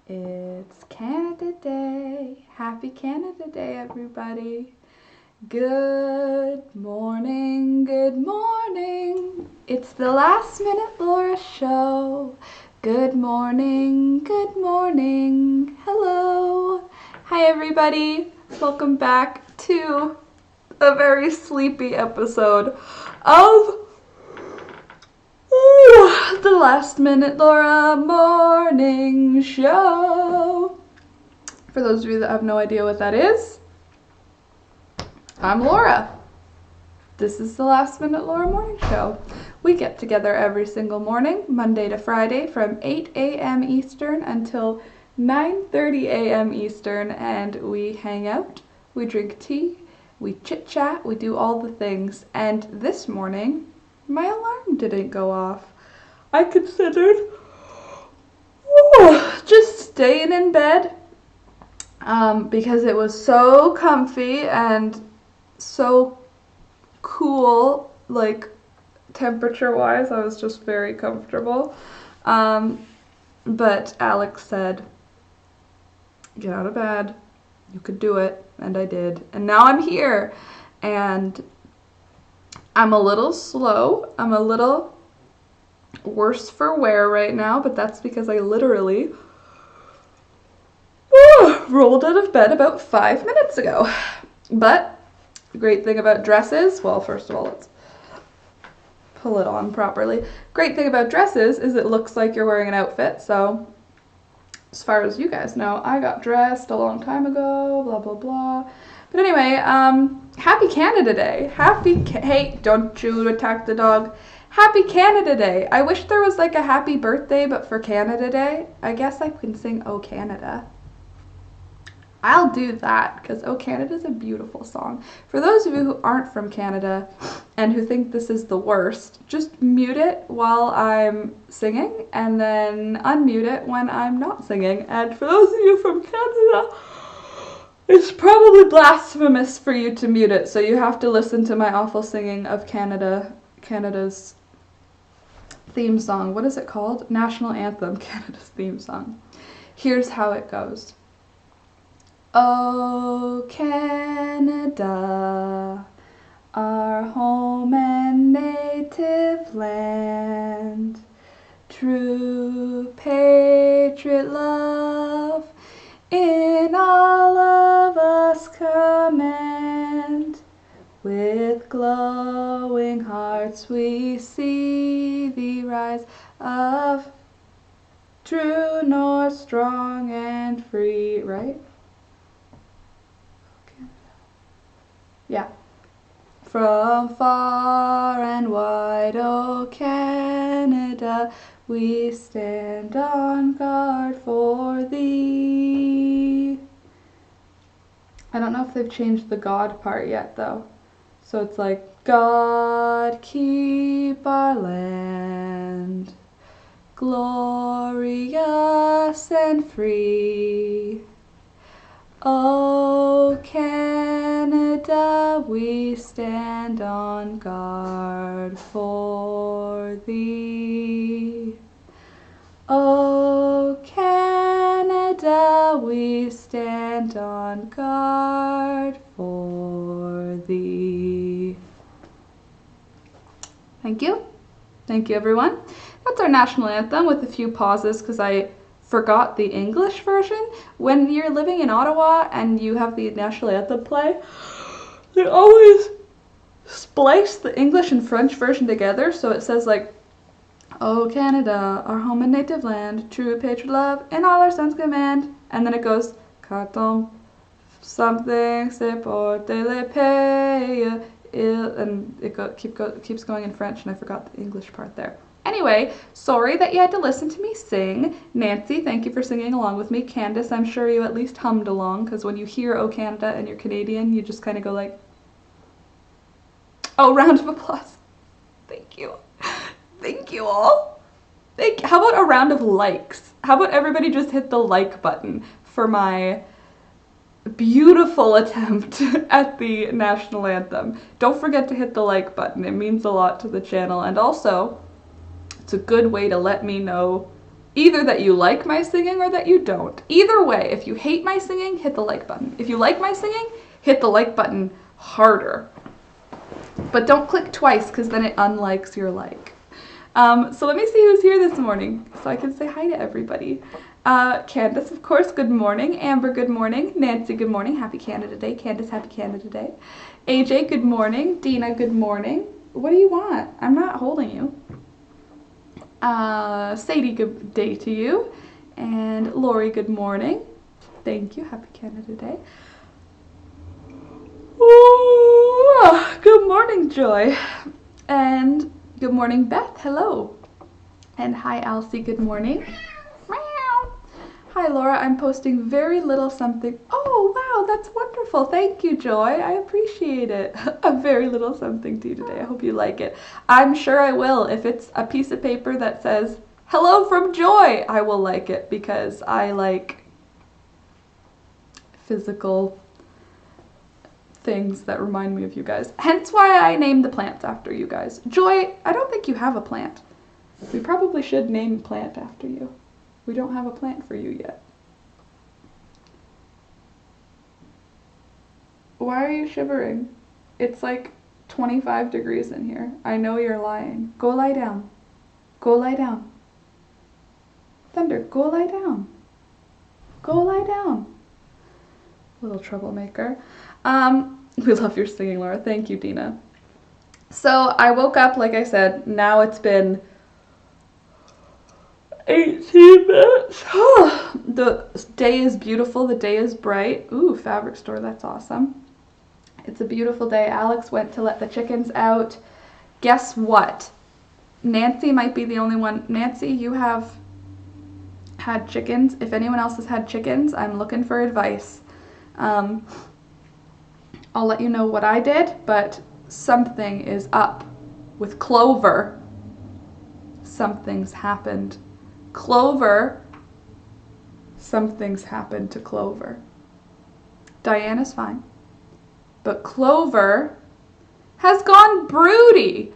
It's Canada Day. Happy Canada Day, everybody. Good morning, good morning. It's the Last Minute Laura Show. Good morning, good morning. Hello. Hi, everybody. Welcome back to a very sleepy episode of the Last Minute Laura Morning Show. For those of you that have no idea what that is, I'm Laura. This is the Last Minute Laura Morning Show. We get together every single morning, Monday to Friday, from 8 a.m. Eastern until 9:30 a.m. Eastern, and we hang out, we drink tea, we chit-chat, we do all the things. And this morning, my alarm didn't go off. I considered just staying in bed because it was so comfy and so cool, like temperature-wise. I was just very comfortable. But Alex said, get out of bed. You could do it. And I did. And now I'm here. And I'm a little slow. I'm a little worse for wear right now, but that's because I literally rolled out of bed about 5 minutes ago. But the great thing about dresses, well, first of all, let's pull it on properly. Great thing about dresses is it looks like you're wearing an outfit. So as far as you guys know, I got dressed a long time ago, blah, blah, blah. But anyway, happy Canada Day. Hey, don't you attack the dog. Happy Canada Day. I wish there was like a happy birthday, but for Canada Day, I guess I can sing Oh Canada. I'll do that, because Oh Canada is a beautiful song. For those of you who aren't from Canada and who think this is the worst, just mute it while I'm singing and then unmute it when I'm not singing. And for those of you from Canada, it's probably blasphemous for you to mute it, so you have to listen to my awful singing of Canada's theme song. What is it called? National Anthem, Canada's theme song. Here's how it goes. Oh, Canada, our home and native land, true patriot love in all of us command. With glowing hearts we see thee rise of true north, strong and free, right? Yeah. From far and wide, oh Canada, we stand on guard for thee. I don't know if they've changed the God part yet, though. So it's like, God keep our land glorious and free. Oh, Canada, we stand on guard for thee. Oh, Canada, we stand on guard for thee. Thank you. Thank you, everyone. That's our national anthem with a few pauses because I forgot the English version. When you're living in Ottawa and you have the national anthem play, they always splice the English and French version together, so it says like, oh Canada, our home and native land, true patriot love in all our sons command, and then it goes, carton something c'est pour le pays, and it keeps going in French, and I forgot the English part there. Anyway, sorry that you had to listen to me sing. Nancy, thank you for singing along with me. Candace, I'm sure you at least hummed along, because when you hear Oh Canada and you're Canadian, you just kind of go like, oh, round of applause. Thank you. Thank you all. How about a round of likes? How about everybody just hit the like button for my beautiful attempt at the national anthem. Don't forget to hit the like button. It means a lot to the channel, and also it's a good way to let me know Either that you like my singing or that you don't. Either way, if you hate my singing, hit the like button. If you like my singing, hit the like button harder. But don't click twice because then it unlikes your like. So let me see who's here this morning so I can say hi to everybody. Candace, of course, good morning. Amber, good morning. Nancy, good morning. Happy Canada Day. Candace, happy Canada Day. AJ, good morning. Dina, good morning. What do you want? I'm not holding you. Sadie, good day to you. And Lori, good morning. Thank you. Happy Canada Day. Ooh, good morning, Joy. And good morning, Beth. Hello. And hi, Elsie. Good morning. Hi, Laura. I'm posting very little something. Oh, wow. That's wonderful. Thank you, Joy. I appreciate it. A very little something to you today. I hope you like it. I'm sure I will. If it's a piece of paper that says, hello from Joy, I will like it because I like physical things that remind me of you guys. Hence why I named the plants after you guys. Joy, I don't think you have a plant. We probably should name a plant after you. We don't have a plant for you yet. Why are you shivering? It's like 25 degrees in here. I know you're lying. Go lie down. Go lie down. Thunder, go lie down. Go lie down. Little troublemaker. We love your singing, Laura. Thank you, Dina. So I woke up, like I said, now it's been 18 minutes. The day is beautiful. The day is bright. Ooh, fabric store. That's awesome. It's a beautiful day. Alex went to let the chickens out. Guess what? Nancy might be the only one. Nancy, you have had chickens. If anyone else has had chickens, I'm looking for advice. I'll let you know what I did, but something is up with Clover. Something's happened. Clover, something's happened to Clover. Diana's fine. But Clover has gone broody.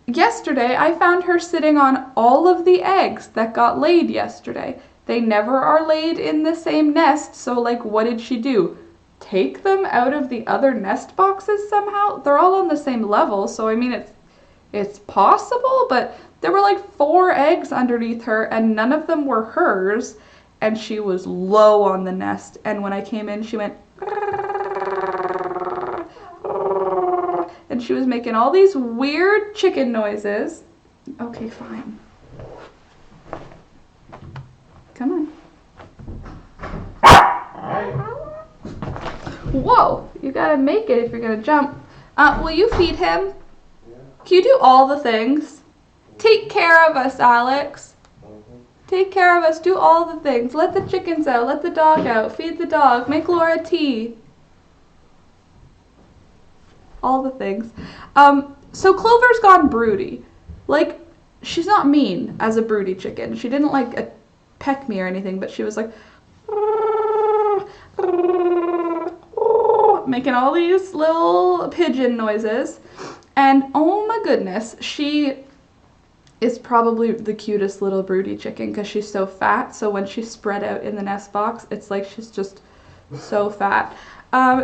Yesterday, I found her sitting on all of the eggs that got laid yesterday. They never are laid in the same nest, so like, what did she do? Take them out of the other nest boxes somehow? They're all on the same level, so I mean, it's possible, but there were like 4 eggs underneath her and none of them were hers, and she was low on the nest, and when I came in, she went, and she was making all these weird chicken noises. Okay, fine. Come on. Whoa, you gotta make it if you're gonna jump. Will you feed him? Can you do all the things? Take care of us, Alex. Take care of us. Do all the things. Let the chickens out. Let the dog out. Feed the dog. Make Laura tea. All the things. So Clover's gone broody. Like, she's not mean as a broody chicken. She didn't like peck me or anything, but she was like making all these little pigeon noises. And oh my goodness, she is probably the cutest little broody chicken because she's so fat. So when she's spread out in the nest box, it's like she's just so fat.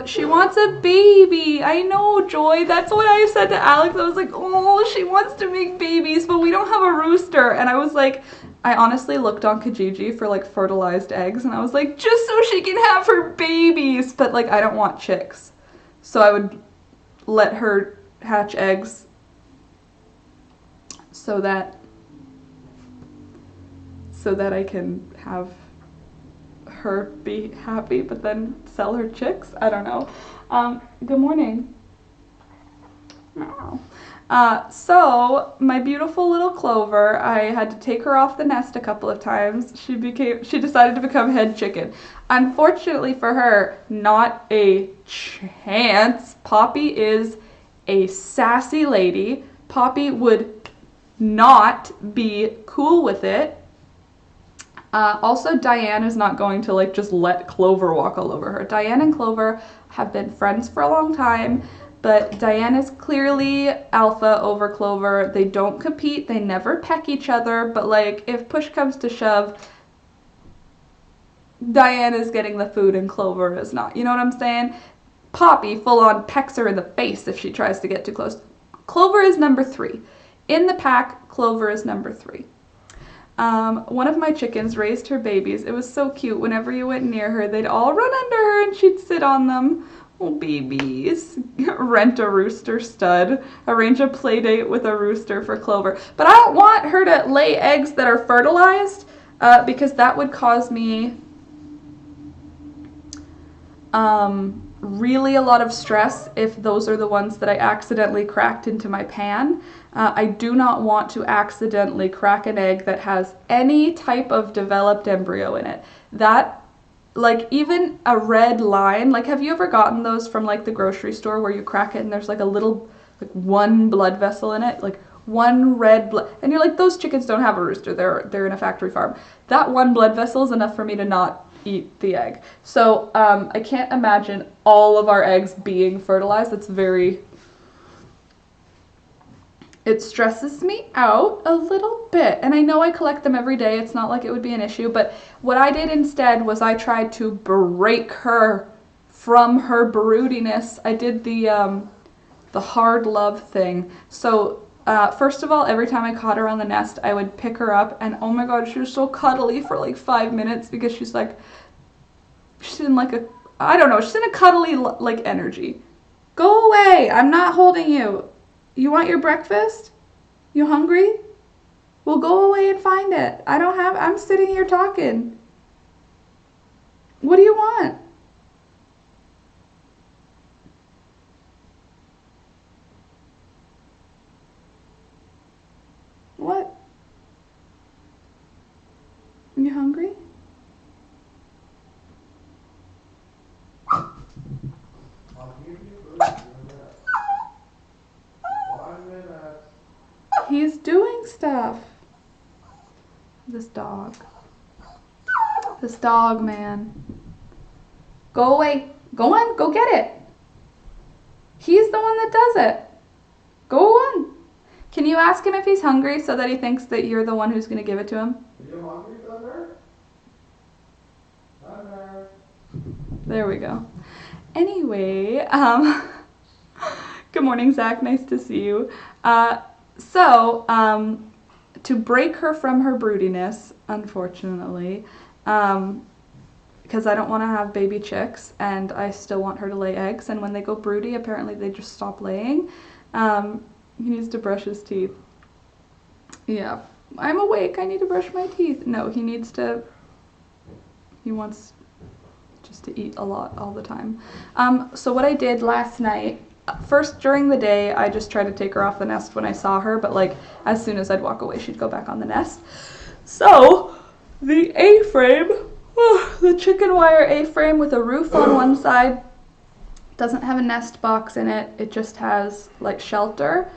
She wants a baby. I know, Joy. That's what I said to Alex. I was like, oh, she wants to make babies, but we don't have a rooster. And I was like, I honestly looked on Kijiji for like fertilized eggs, and I was like, just so she can have her babies. But like, I don't want chicks. So I would let her hatch eggs so that I can have her be happy, but then sell her chicks. I don't know. Good morning. No. So my beautiful little Clover, I had to take her off the nest a couple of times. She decided to become head chicken. Unfortunately for her, not a chance. Poppy is a sassy lady. Poppy would not be cool with it. Also, Diane is not going to like just let Clover walk all over her. Diane and Clover have been friends for a long time, But Diane is clearly alpha over Clover. They don't compete. They never peck each other. But like, if push comes to shove, Diane is getting the food and Clover is not. You know what I'm saying? Poppy full on pecks her in the face if she tries to get too close. Clover is number 3. In the pack, Clover is number 3. One of my chickens raised her babies. It was so cute. Whenever you went near her, they'd all run under her and she'd sit on them. Oh, babies. Rent a rooster stud. Arrange a play date with a rooster for Clover. But I don't want her to lay eggs that are fertilized because that would cause me really a lot of stress if those are the ones that I accidentally cracked into my pan. I do not want to accidentally crack an egg that has any type of developed embryo in it. That, like, even a red line, like, have you ever gotten those from like the grocery store where you crack it and there's like a little, like, one blood vessel in it, like one red blood, and you're like, those chickens don't have a rooster, they're in a factory farm. That one blood vessel is enough for me to not eat the egg. So I can't imagine all of our eggs being fertilized. That's very, it stresses me out a little bit. And I know I collect them every day. It's not like it would be an issue, but what I did instead was I tried to break her from her broodiness. I did the hard love thing. So first of all, every time I caught her on the nest, I would pick her up and oh my god, she was so cuddly for like 5 minutes because she's in like a, I don't know, she's in a cuddly like energy. Go away, I'm not holding you. You want your breakfast? You hungry? Well, go away and find it. I'm sitting here talking. What do you want? What? You hungry? He's doing stuff. This dog, man. Go away. Go on, go get it. He's the one that does it. Go on. Can you ask him if he's hungry so that he thinks that you're the one who's going to give it to him? Are you hungry, Thunder? Thunder. There we go. Anyway, good morning, Zach. Nice to see you. To break her from her broodiness, unfortunately, because I don't want to have baby chicks and I still want her to lay eggs, and when they go broody, apparently they just stop laying. He needs to brush his teeth. Yeah, I'm awake. I need to brush my teeth. No, he wants just to eat a lot all the time. So what I did last night, first during the day, I just tried to take her off the nest when I saw her, but like as soon as I'd walk away, she'd go back on the nest. So the A-frame, the chicken wire A-frame with a roof on one side, doesn't have a nest box in it. It just has like shelter.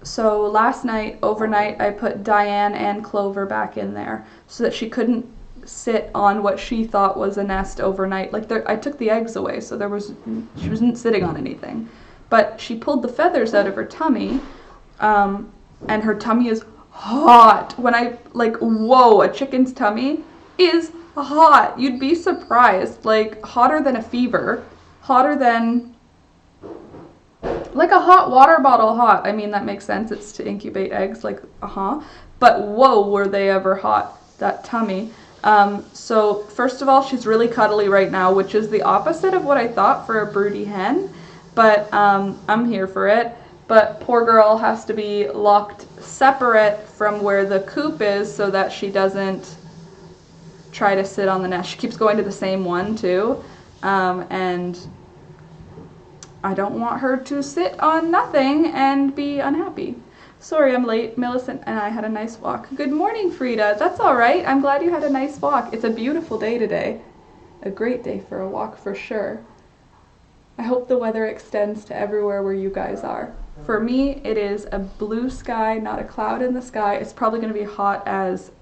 So last night, overnight, I put Diane and Clover back in there so that she couldn't sit on what she thought was a nest overnight. Like I took the eggs away, so she wasn't sitting on anything. But she pulled the feathers out of her tummy, and her tummy is hot. When whoa, a chicken's tummy is hot. You'd be surprised. Like hotter than a fever. Hotter than like a hot water bottle hot. I mean, that makes sense. It's to incubate eggs, like, But whoa, were they ever hot, that tummy. So first of all, she's really cuddly right now, which is the opposite of what I thought for a broody hen. But I'm here for it. But poor girl has to be locked separate from where the coop is so that she doesn't try to sit on the nest. She keeps going to the same one too. And I don't want her to sit on nothing and be unhappy. Sorry I'm late. Millicent and I had a nice walk. Good morning, Frida. That's all right. I'm glad you had a nice walk. It's a beautiful day today. A great day for a walk for sure. I hope the weather extends to everywhere where you guys are. For me, it is a blue sky, not a cloud in the sky. It's probably going to be hot as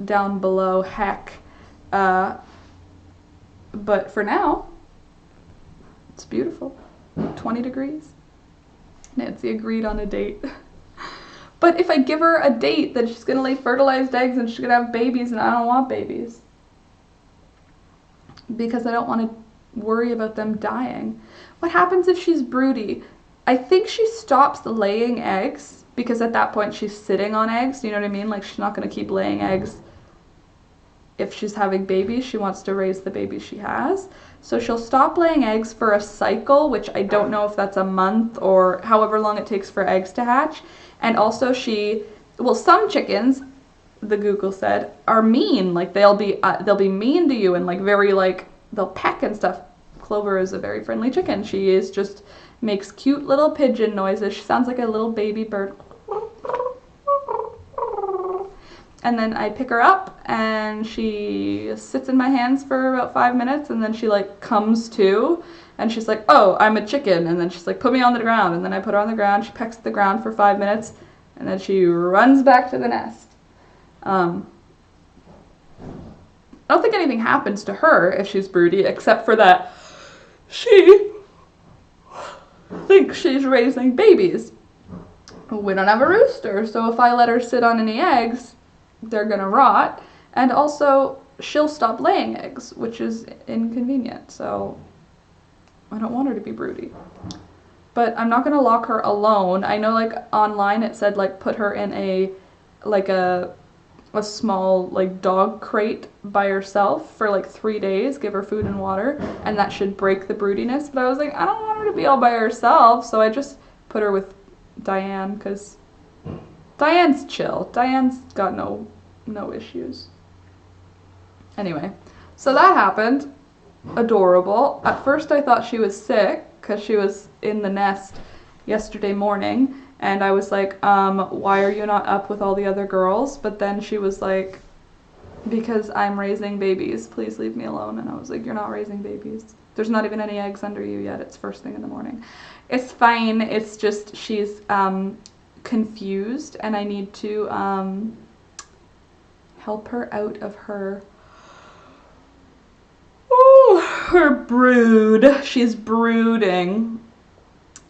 down below heck. But for now, it's beautiful. 20 degrees. Nancy agreed on a date. But if I give her a date, then she's gonna lay fertilized eggs and she's gonna have babies, and I don't want babies. Because I don't want to worry about them dying. What happens if she's broody? I think she stops laying eggs, because at that point she's sitting on eggs, you know what I mean? Like, she's not gonna keep laying eggs if she's having babies. She wants to raise the babies she has. So she'll stop laying eggs for a cycle, which I don't know if that's a month or however long it takes for eggs to hatch. And also some chickens, the Google said, are mean. Like, they'll be mean to you and like very like, they'll peck and stuff. Clover is a very friendly chicken. She is just makes cute little pigeon noises. She sounds like a little baby bird. And then I pick her up and she sits in my hands for about 5 minutes, and then she like comes to and she's like, oh, I'm a chicken. And then she's like, put me on the ground. And then I put her on the ground. She pecks at the ground for 5 minutes, and then she runs back to the nest. I don't think anything happens to her if she's broody, except for that she thinks she's raising babies. We don't have a rooster, so if I let her sit on any eggs, they're gonna rot, and also she'll stop laying eggs, which is inconvenient, so I don't want her to be broody. But I'm not gonna lock her alone. I know, like, online it said, like, put her in a small, like, dog crate by herself for like 3 days, give her food and water, and that should break the broodiness. But I was like, I don't want her to be all by herself, so I just put her with Diane, because Diane's chill. Diane's got no issues. Anyway, so that happened. Adorable. At first I thought she was sick because she was in the nest yesterday morning, and I was like, why are you not up with all the other girls? But then she was like, because I'm raising babies, please leave me alone. And I was like, you're not raising babies. There's not even any eggs under you yet. It's first thing in the morning. It's fine. It's just she's confused, and I need to help her out of her brood. She's brooding.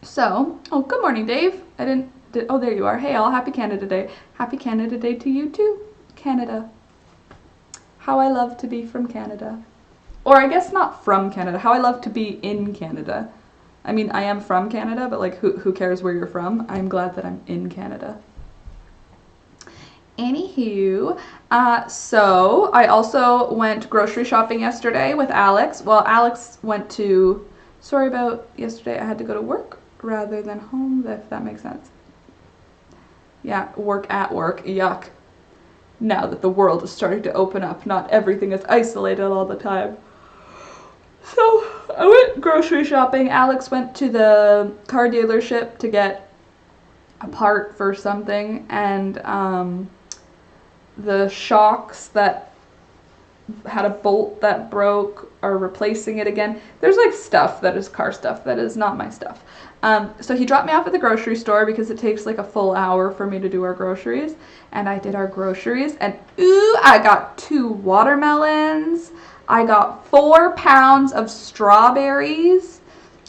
So, oh, good morning, Dave. Oh, there you are. Hey, all, happy Canada Day. Happy Canada Day to you too, Canada. How I love to be from Canada. Or I guess not from Canada. How I love to be in Canada. I mean, I am from Canada, but like, who cares where you're from? I'm glad that I'm in Canada. Anywho, so I also went grocery shopping yesterday with Alex. Well, Alex went to, sorry about yesterday, I had to go to work rather than home, if that makes sense. Yeah, work at work, yuck. Now that the world is starting to open up, not everything is isolated all the time. So I went grocery shopping. Alex went to the car dealership to get a part for something, and the shocks that had a bolt that broke are replacing it again. There's like stuff that is car stuff that is not my stuff. So he dropped me off at the grocery store because it takes like a full hour for me to do our groceries, and I did our groceries, and ooh, I got 2 watermelons. I got 4 pounds of strawberries.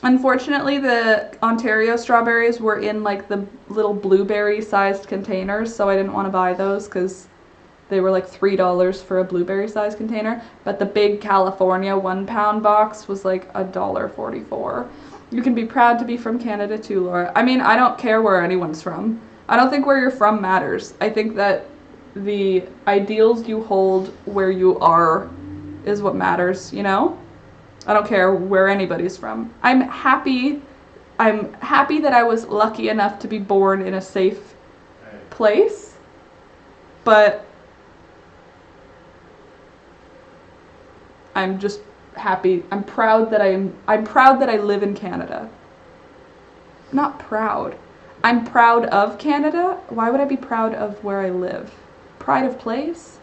Unfortunately, the Ontario strawberries were in like the little blueberry sized containers, so I didn't want to buy those because they were like $3 for a blueberry sized container. But the big California 1 pound box was like $1.44. You can be proud to be from Canada too, Laura. I mean, I don't care where anyone's from. I don't think where you're from matters. I think that the ideals you hold where you are is what matters, you know? I don't care where anybody's from. I'm happy that I was lucky enough to be born in a safe place, but I'm just happy. I'm proud that I live in Canada. Not proud. I'm proud of Canada. Why would I be proud of where I live? Pride of place?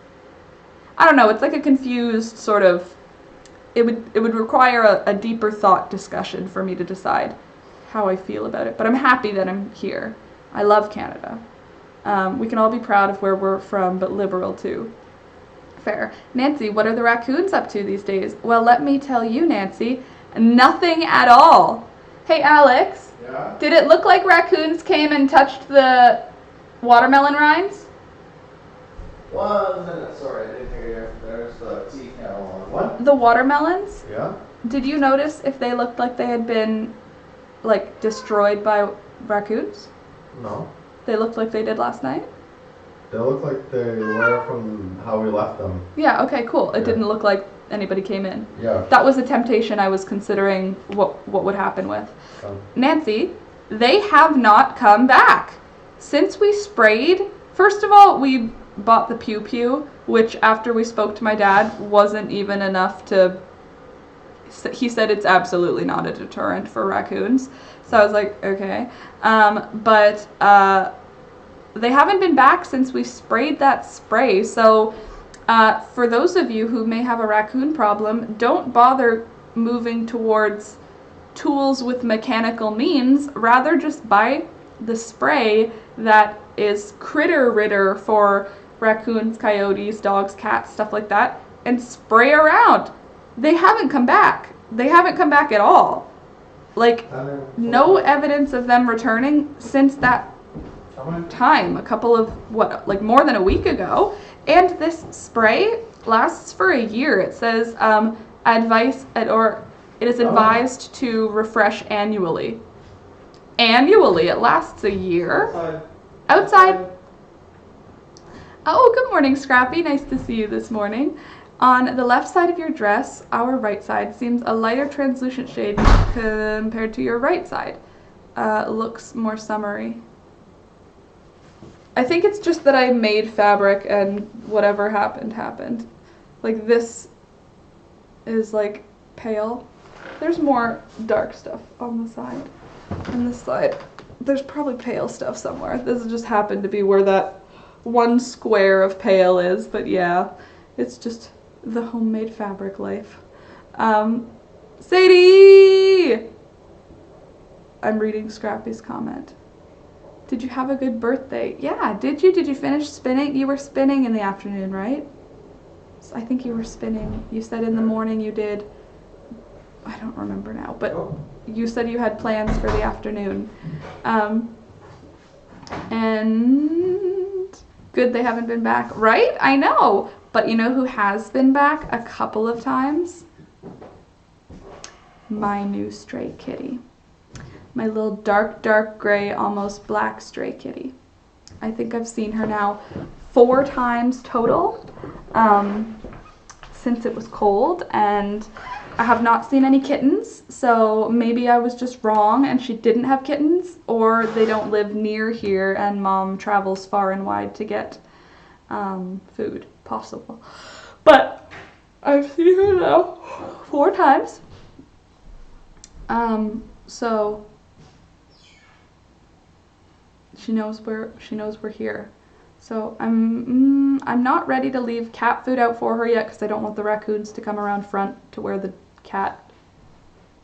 I don't know, it's like a confused sort of, it would require a deeper thought discussion for me to decide how I feel about it. But I'm happy that I'm here. I love Canada. We can all be proud of where we're from, but liberal too. Fair. Nancy, what are the raccoons up to these days? Well, let me tell you, Nancy, nothing at all. Hey, Alex. Yeah? Did it look like raccoons came and touched the watermelon rinds? 1 minute, sorry, I didn't hear you. There's the tea kettle on. What? The watermelons? Yeah? Did you notice if they looked like they had been, like, destroyed by raccoons? No. They looked like they did last night? They look like they were from how we left them. Yeah, okay, cool. It Yeah. didn't look like anybody came in. Yeah. That was a temptation I was considering what would happen with. Nancy, they have not come back. Since we sprayed, first of all, we bought the Pew Pew, which after we spoke to my dad wasn't even enough to, he said it's absolutely not a deterrent for raccoons. So I was like, okay. But they haven't been back since we sprayed that spray. So for those of you who may have a raccoon problem, don't bother moving towards tools with mechanical means. Rather just buy the spray that is critter ridder for raccoons, coyotes, dogs, cats, stuff like that, and spray around. They haven't come back. They haven't come back at all. Like, no evidence of them returning since that time, a couple of, more than a week ago. And this spray lasts for a year. It says it is advised to refresh annually. Annually, it lasts a year. Outside. Oh, good morning, Scrappy. Nice to see you this morning. On the left side of your dress, our right side seems a lighter translucent shade compared to your right side. Looks more summery. I think it's just that I made fabric and whatever happened. Like this is like pale. There's more dark stuff on the side. On this side, there's probably pale stuff somewhere. This just happened to be where that one square of pale is, but yeah, it's just the homemade fabric life. Sadie! I'm reading Scrappy's comment. Did you have a good birthday? Yeah, did you? Did you finish spinning? You were spinning in the afternoon, right? I think you were spinning. You said in the morning you did. I don't remember now, but you said you had plans for the afternoon. And good they haven't been back. Right? I know. But you know who has been back a couple of times? My new stray kitty. My little dark gray, almost black stray kitty. I think I've seen her now 4 times total since it was cold, and I have not seen any kittens, so maybe I was just wrong and she didn't have kittens, or they don't live near here and Mom travels far and wide to get food, possible. But I've seen her now 4 times. So she knows we're here. So I'm not ready to leave cat food out for her yet because I don't want the raccoons to come around front to where the cat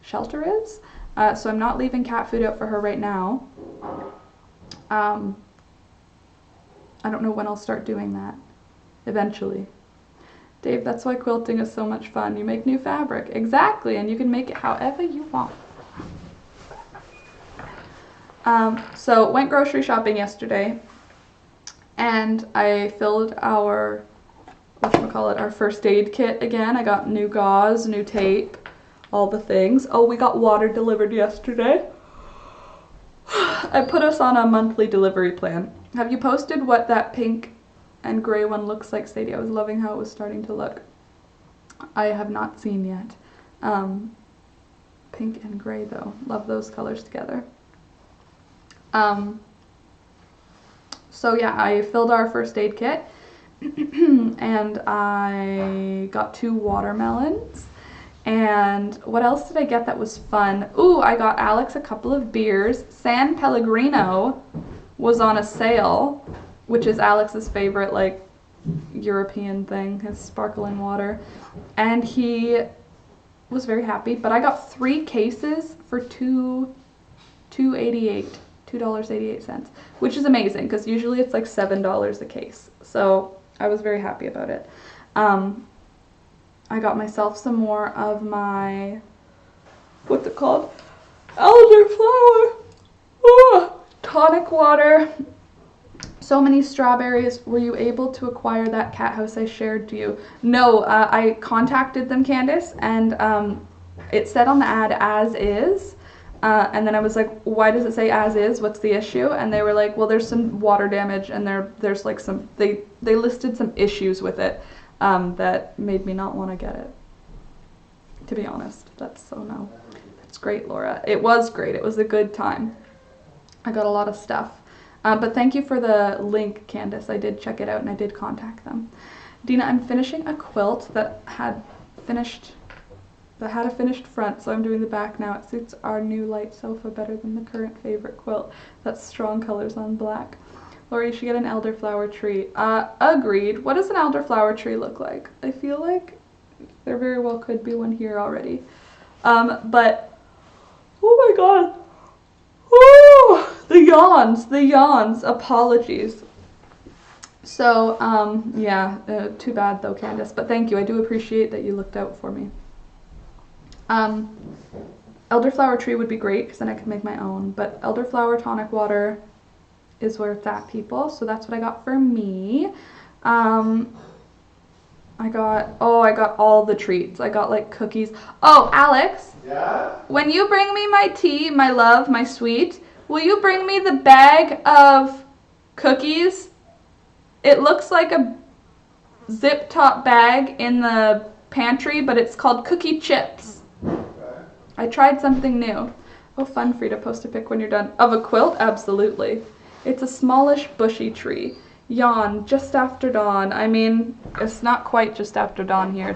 shelter is. So I'm not leaving cat food out for her right now. I don't know when I'll start doing that. Eventually. Dave, that's why quilting is so much fun. You make new fabric. Exactly, and you can make it however you want. So went grocery shopping yesterday, and I filled our, our first aid kit again. I got new gauze, new tape, all the things. Oh, we got water delivered yesterday. I put us on a monthly delivery plan. Have you posted what that pink and gray one looks like, Sadie? I was loving how it was starting to look. I have not seen yet. Pink and gray though. Love those colors together. So yeah, I filled our first aid kit and I got 2 watermelons. And what else did I get that was fun? Ooh, I got Alex a couple of beers. San Pellegrino was on a sale, which is Alex's favorite, like, European thing, his sparkling water. And he was very happy, but I got 3 cases for $2.88, which is amazing because usually it's like $7 a case. So I was very happy about it. I got myself some more of my, what's it called? Elderflower. Ooh. Tonic water. So many strawberries. Were you able to acquire that cat house I shared to you? No, I contacted them, Candace, and it said on the ad as is. And then I was like, why does it say as is? What's the issue? And they were like, well, there's some water damage, and there's like some, they listed some issues with it that made me not want to get it. To be honest, that's so no. That's great, Laura. It was great. It was a good time. I got a lot of stuff. But thank you for the link, Candace. I did check it out and I did contact them. Dina, I'm finishing a quilt that had a finished front, so I'm doing the back now. It suits our new light sofa better than the current favorite quilt. That's strong colors on black. Laura, you should get an elderflower tree. Agreed. What does an elderflower tree look like? I feel like there very well could be one here already. But, oh my god. Woo! The yawns, apologies. So, yeah, too bad though, Candace, but thank you. I do appreciate that you looked out for me. Elderflower tree would be great because then I could make my own, but elderflower tonic water is where it's at, people. So that's what I got for me. I got all the treats. I got like cookies. Oh, Alex. Yeah? When you bring me my tea, my love, my sweet, will you bring me the bag of cookies? It looks like a zip top bag in the pantry, but it's called cookie chips. Okay. I tried something new. Oh, fun for you to post a pic when you're done. Of a quilt? Absolutely. It's a smallish bushy tree. Yawn, just after dawn. I mean, it's not quite just after dawn here.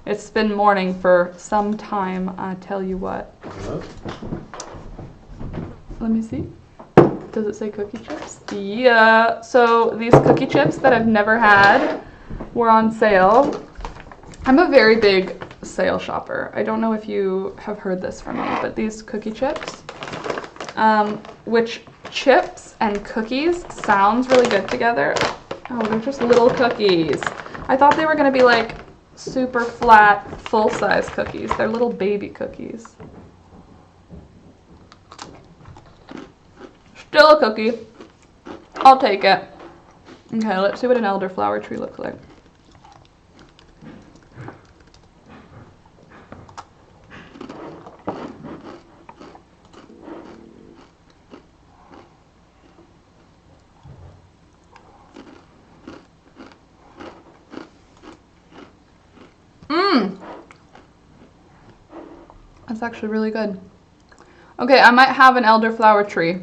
It's been morning for some time, I tell you what. Hello? Let me see. Does it say cookie chips? Yeah. So these cookie chips that I've never had were on sale. I'm a very big sale shopper. I don't know if you have heard this from me, but these cookie chips, which chips and cookies sounds really good together. Oh, they're just little cookies. I thought they were going to be like super flat, full-size cookies. They're little baby cookies. Still a cookie. I'll take it. Okay, let's see what an elderflower tree looks like. That's actually really good. Okay, I might have an elderflower tree.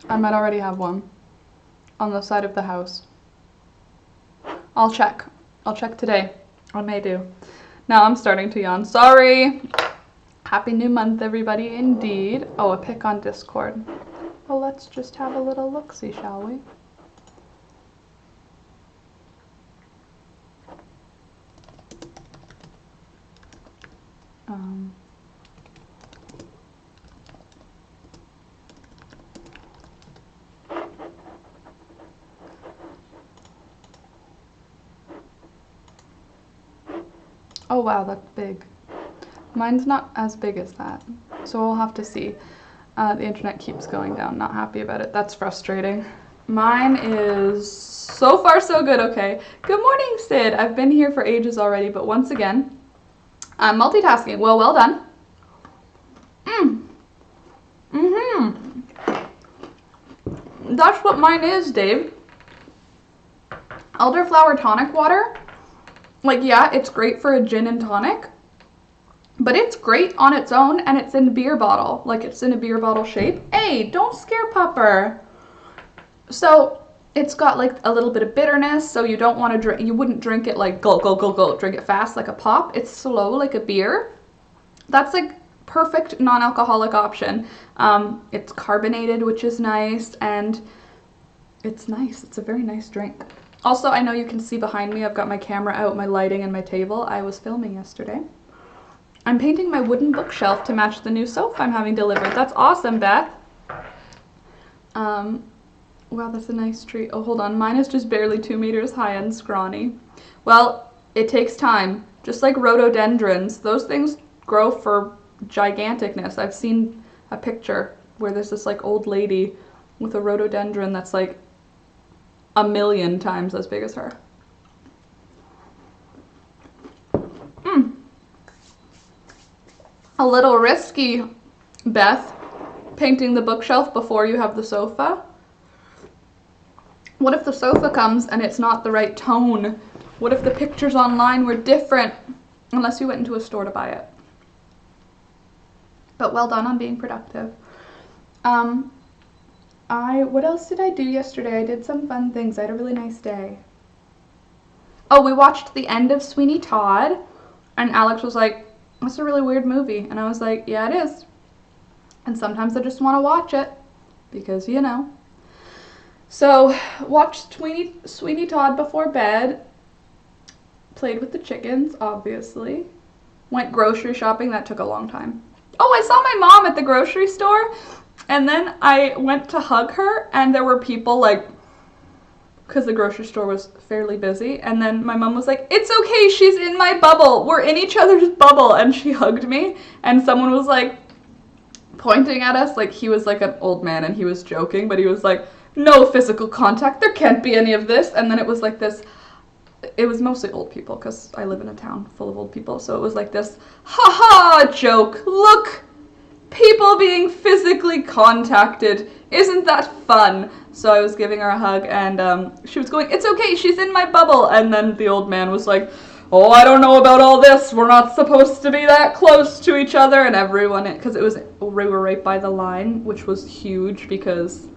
I might already have one on the side of the house. I'll check. I'll check today. I may do. Now I'm starting to yawn. Sorry. Happy new month, everybody. Indeed. Oh, a pic on Discord. Well, let's just have a little look-see, shall we? Oh wow, that's big. Mine's not as big as that, so we'll have to see. The internet keeps going down, not happy about it. That's frustrating. Mine is so far so good, okay. Good morning, Sid. I've been here for ages already, but once again, I'm multitasking. Well done. That's what mine is, Dave. Elderflower tonic water. Like, yeah, it's great for a gin and tonic, but it's great on its own, and it's in a beer bottle. Like, it's in a beer bottle shape. Hey, don't scare Pupper. So, it's got, like, a little bit of bitterness, so you don't want to drink, you wouldn't drink it like, gulp, gulp, gulp, gulp, drink it fast like a pop. It's slow like a beer. That's, like, perfect non-alcoholic option. It's carbonated, which is nice, and it's nice. It's a very nice drink. Also, I know you can see behind me, I've got my camera out, my lighting, and my table. I was filming yesterday. I'm painting my wooden bookshelf to match the new sofa I'm having delivered. That's awesome, Beth. Wow, that's a nice tree. Oh, hold on. Mine is just barely 2 meters high and scrawny. Well, it takes time. Just like rhododendrons, those things grow for giganticness. I've seen a picture where there's this like old lady with a rhododendron that's like 1,000,000 times as big as her. A little risky, Beth, painting the bookshelf before you have the sofa. What if the sofa comes and it's not the right tone? What if the pictures online were different? Unless you went into a store to buy it. But well done on being productive. What else did I do yesterday? I did some fun things. I had a really nice day. Oh, we watched the end of Sweeney Todd, and Alex was like, that's a really weird movie. And I was like, yeah, it is. And sometimes I just want to watch it because, you know. So, watched Sweeney Todd before bed. Played with the chickens, obviously. Went grocery shopping. That took a long time. Oh, I saw my mom at the grocery store. And then I went to hug her, and there were people like, because the grocery store was fairly busy. And then my mom was like, it's okay, she's in my bubble. We're in each other's bubble. And she hugged me. And someone was like pointing at us, like he was like an old man and he was joking, but he was like, no physical contact. There can't be any of this. And then it was like this, it was mostly old people because I live in a town full of old people. So it was like this, ha-ha joke. Look, people being physically contacted. Isn't that fun? So I was giving her a hug, and she was going, it's okay, she's in my bubble. And then the old man was like, oh, I don't know about all this. We're not supposed to be that close to each other. And everyone, because we were right by the line, which was huge because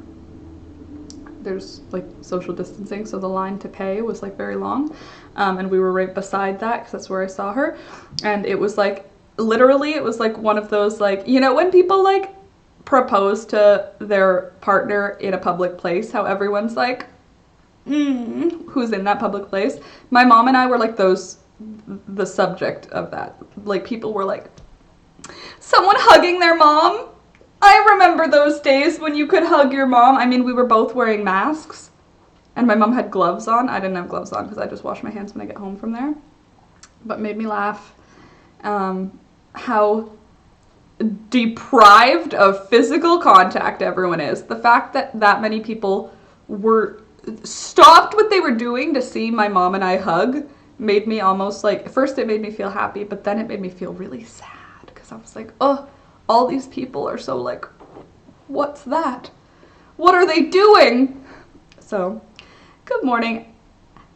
there's like social distancing. So the line to pay was like very long. And we were right beside that because that's where I saw her. And it was like, literally, it was like one of those, like, you know, when people like propose to their partner in a public place, how everyone's like, who's in that public place. My mom and I were like the subject of that. Like, people were like, someone hugging their mom? I remember those days when you could hug your mom. I mean, we were both wearing masks, and my mom had gloves on. I didn't have gloves on because I just wash my hands when I get home from there. But made me laugh how deprived of physical contact everyone is. The fact that that many people were stopped what they were doing to see my mom and I hug made me almost like, first it made me feel happy, but then it made me feel really sad because I was like, oh, all these people are so like, what's that? What are they doing? So, good morning,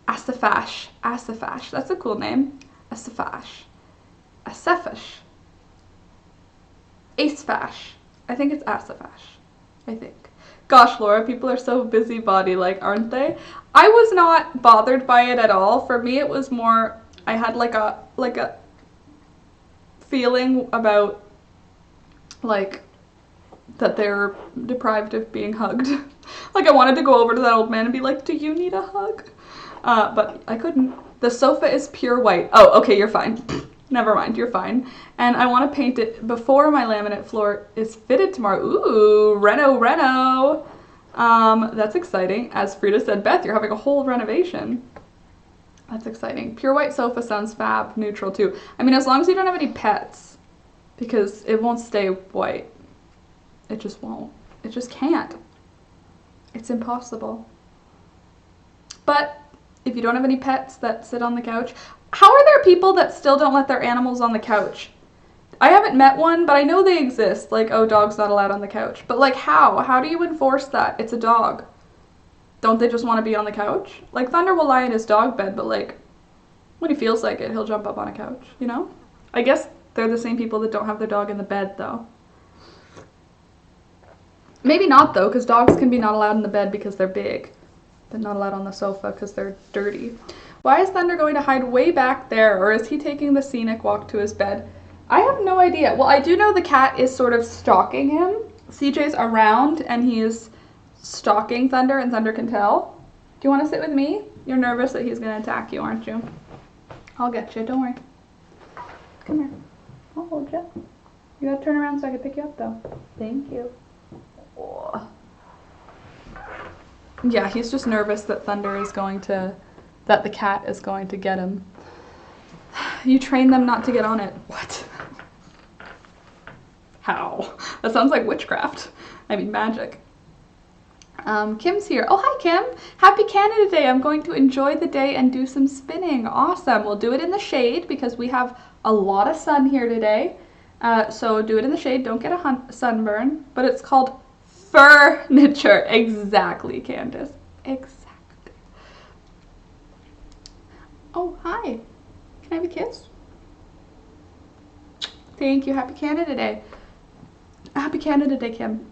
Asafash. Asafash, that's a cool name. Asafash. Asafash. Acefash. I think it's Asafash. I think. Gosh, Laura, people are so busybody-like, aren't they? I was not bothered by it at all. For me, it was more, I had like a feeling about like that they're deprived of being hugged. Like, I wanted to go over to that old man and be like, do you need a hug? But I couldn't. The sofa is pure white. Oh, okay, you're fine. Never mind, you're fine. And I want to paint it before my laminate floor is fitted tomorrow. Ooh, reno. That's exciting. As Frida said, Beth, you're having a whole renovation. That's exciting. Pure white sofa sounds fab. Neutral too. I mean, as long as you don't have any pets, because it won't stay white. It just won't. It just can't. It's impossible. But if you don't have any pets that sit on the couch, how are there people that still don't let their animals on the couch? I haven't met one, but I know they exist. Like, oh, dog's not allowed on the couch. But like, how? How do you enforce that? It's a dog. Don't they just want to be on the couch? Like, Thunder will lie in his dog bed, but like, when he feels like it, he'll jump up on a couch, you know? I guess they're the same people that don't have their dog in the bed, though. Maybe not, though, because dogs can be not allowed in the bed because they're big. They're not allowed on the sofa because they're dirty. Why is Thunder going to hide way back there, or is he taking the scenic walk to his bed? I have no idea. Well, I do know the cat is sort of stalking him. CJ's around, and he is stalking Thunder, and Thunder can tell. Do you want to sit with me? You're nervous that he's going to attack you, aren't you? I'll get you. Don't worry. Come here. I'll hold you. You got to turn around so I can pick you up, though. Thank you. Oh. Yeah, he's just nervous that Thunder is going to... that the cat is going to get him. You train them not to get on it. What? How? That sounds like witchcraft. I mean, magic. Kim's here. Oh, hi, Kim. Happy Canada Day. I'm going to enjoy the day and do some spinning. Awesome. We'll do it in the shade because we have a lot of sun here today. So do it in the shade. Don't get a sunburn. But it's called furniture. Exactly, Candace. Exactly. Oh, hi. Can I have a kiss? Thank you. Happy Canada Day. Happy Canada Day, Kim.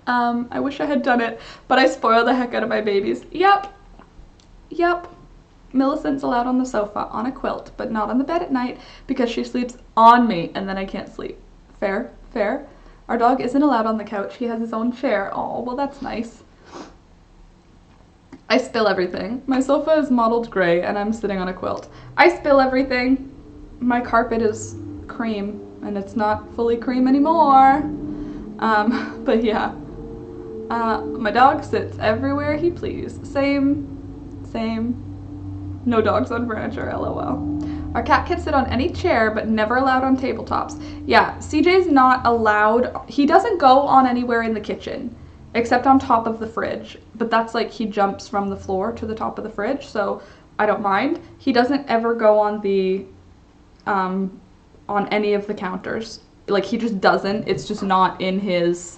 I wish I had done it, but I spoiled the heck out of my babies. Yep. Millicent's allowed on the sofa, on a quilt, but not on the bed at night because she sleeps on me and then I can't sleep. Fair. Our dog isn't allowed on the couch. He has his own chair. Oh, well, that's nice. I spill everything. My sofa is mottled gray and I'm sitting on a quilt. I spill everything. My carpet is cream and it's not fully cream anymore. But yeah. My dog sits everywhere he please. Same. No dogs on furniture, lol. Our cat can sit on any chair, but never allowed on tabletops. Yeah, CJ's not allowed. He doesn't go on anywhere in the kitchen, except on top of the fridge. But that's like he jumps from the floor to the top of the fridge, so I don't mind. He doesn't ever go on the, on any of the counters. Like, he just doesn't. It's just not in his,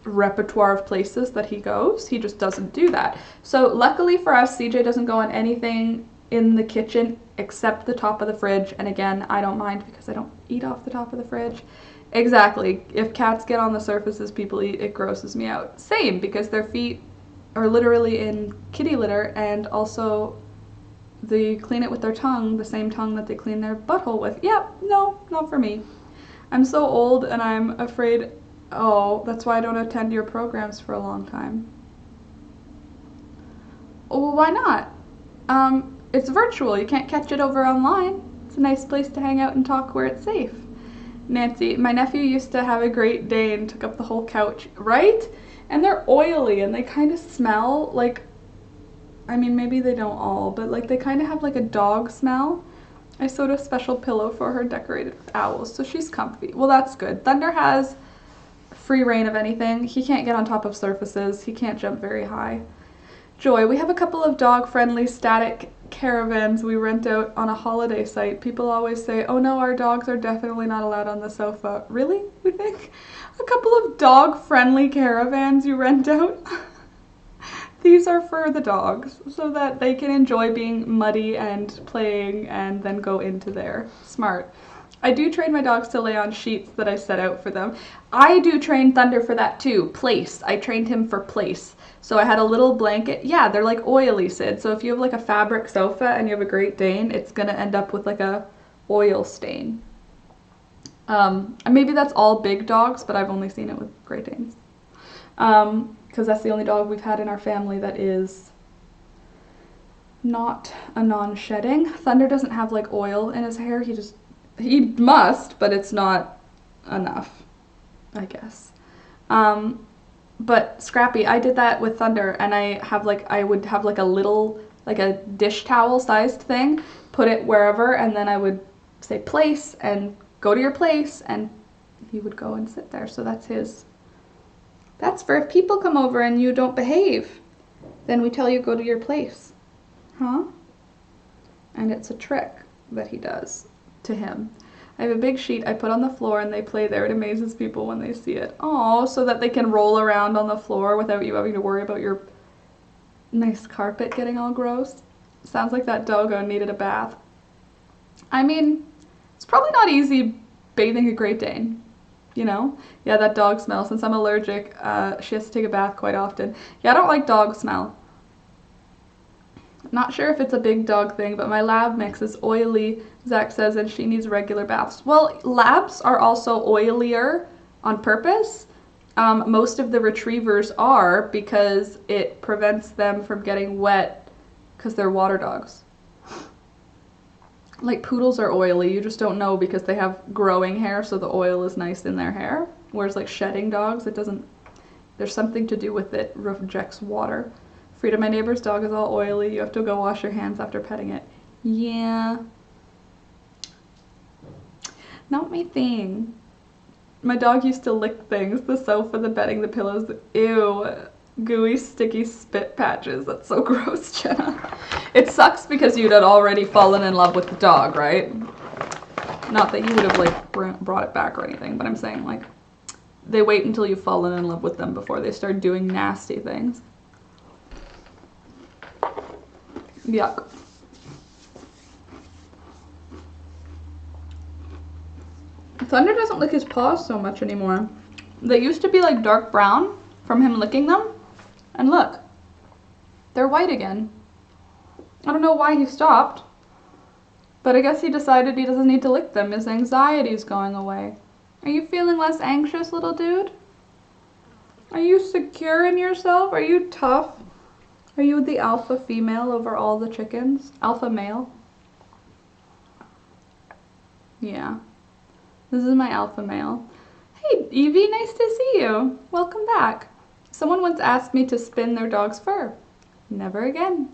repertoire of places that he goes. He just doesn't do that. So luckily for us, CJ doesn't go on anything in the kitchen except the top of the fridge. And again, I don't mind because I don't eat off the top of the fridge. Exactly. If cats get on the surfaces people eat, it grosses me out. Same, because their feet are literally in kitty litter, and also they clean it with their tongue, the same tongue that they clean their butthole with. Yep, no, not for me. I'm so old and I'm afraid. Oh, that's why I don't attend your programs for a long time. Oh, why not? It's virtual. You can't catch it over online. It's a nice place to hang out and talk where it's safe. Nancy, my nephew used to have a Great Dane, took up the whole couch, right? And they're oily and they kind of smell like, I mean, maybe they don't all, but like they kind of have like a dog smell. I sewed a special pillow for her decorated with owls, so she's comfy. Well, that's good. Thunder has free reign of anything. He can't get on top of surfaces. He can't jump very high. Joy, we have a couple of dog-friendly static caravans we rent out on a holiday site. People always say, oh no, our dogs are definitely not allowed on the sofa. Really? We think? A couple of dog-friendly caravans you rent out? These are for the dogs, so that they can enjoy being muddy and playing and then go into there. Smart. I do train my dogs to lay on sheets that I set out for them. I do train Thunder for that too. Place. I trained him for place. So I had a little blanket. Yeah, they're like oily, Sid. So if you have like a fabric sofa and you have a Great Dane, it's gonna end up with like a oil stain. And maybe that's all big dogs, but I've only seen it with Great Danes. Because that's the only dog we've had in our family that is not a non-shedding. Thunder doesn't have like oil in his hair. He must, but it's not enough, I guess. But Scrappy, I did that with Thunder, and I would have like a little, like a dish towel sized thing, put it wherever, and then I would say place and go to your place, and he would go and sit there. So that's his. That's for if people come over and you don't behave, then we tell you go to your place. Huh? And it's a trick that he does to him. I have a big sheet I put on the floor and they play there. It amazes people when they see it. Oh, so that they can roll around on the floor without you having to worry about your nice carpet getting all gross. Sounds like that doggo needed a bath. I mean, it's probably not easy bathing a Great Dane. You know? Yeah, that dog smell. Since I'm allergic, she has to take a bath quite often. Yeah, I don't like dog smell. Not sure if it's a big dog thing, but my lab mix is oily, Zach says, and she needs regular baths. Well, labs are also oilier on purpose. Most of the retrievers are, because it prevents them from getting wet because they're water dogs. Like poodles are oily, you just don't know because they have growing hair, so the oil is nice in their hair. Whereas like shedding dogs, it doesn't, there's something to do with it, rejects water. Frida, my neighbor's dog is all oily. You have to go wash your hands after petting it. Yeah. Not my thing. My dog used to lick things, the sofa, the bedding, the pillows. Ew. Gooey, sticky spit patches. That's so gross, Jenna. It sucks because you'd had already fallen in love with the dog, right? Not that you would have, like, brought it back or anything, but I'm saying, like, they wait until you've fallen in love with them before they start doing nasty things. Yuck. Thunder doesn't lick his paws so much anymore. They used to be like dark brown from him licking them. And look, they're white again. I don't know why he stopped, but I guess he decided he doesn't need to lick them. His anxiety's going away. Are you feeling less anxious, little dude? Are you secure in yourself? Are you tough? Are you the alpha female over all the chickens? Alpha male? Yeah. This is my alpha male. Hey, Evie, nice to see you. Welcome back. Someone once asked me to spin their dog's fur. Never again.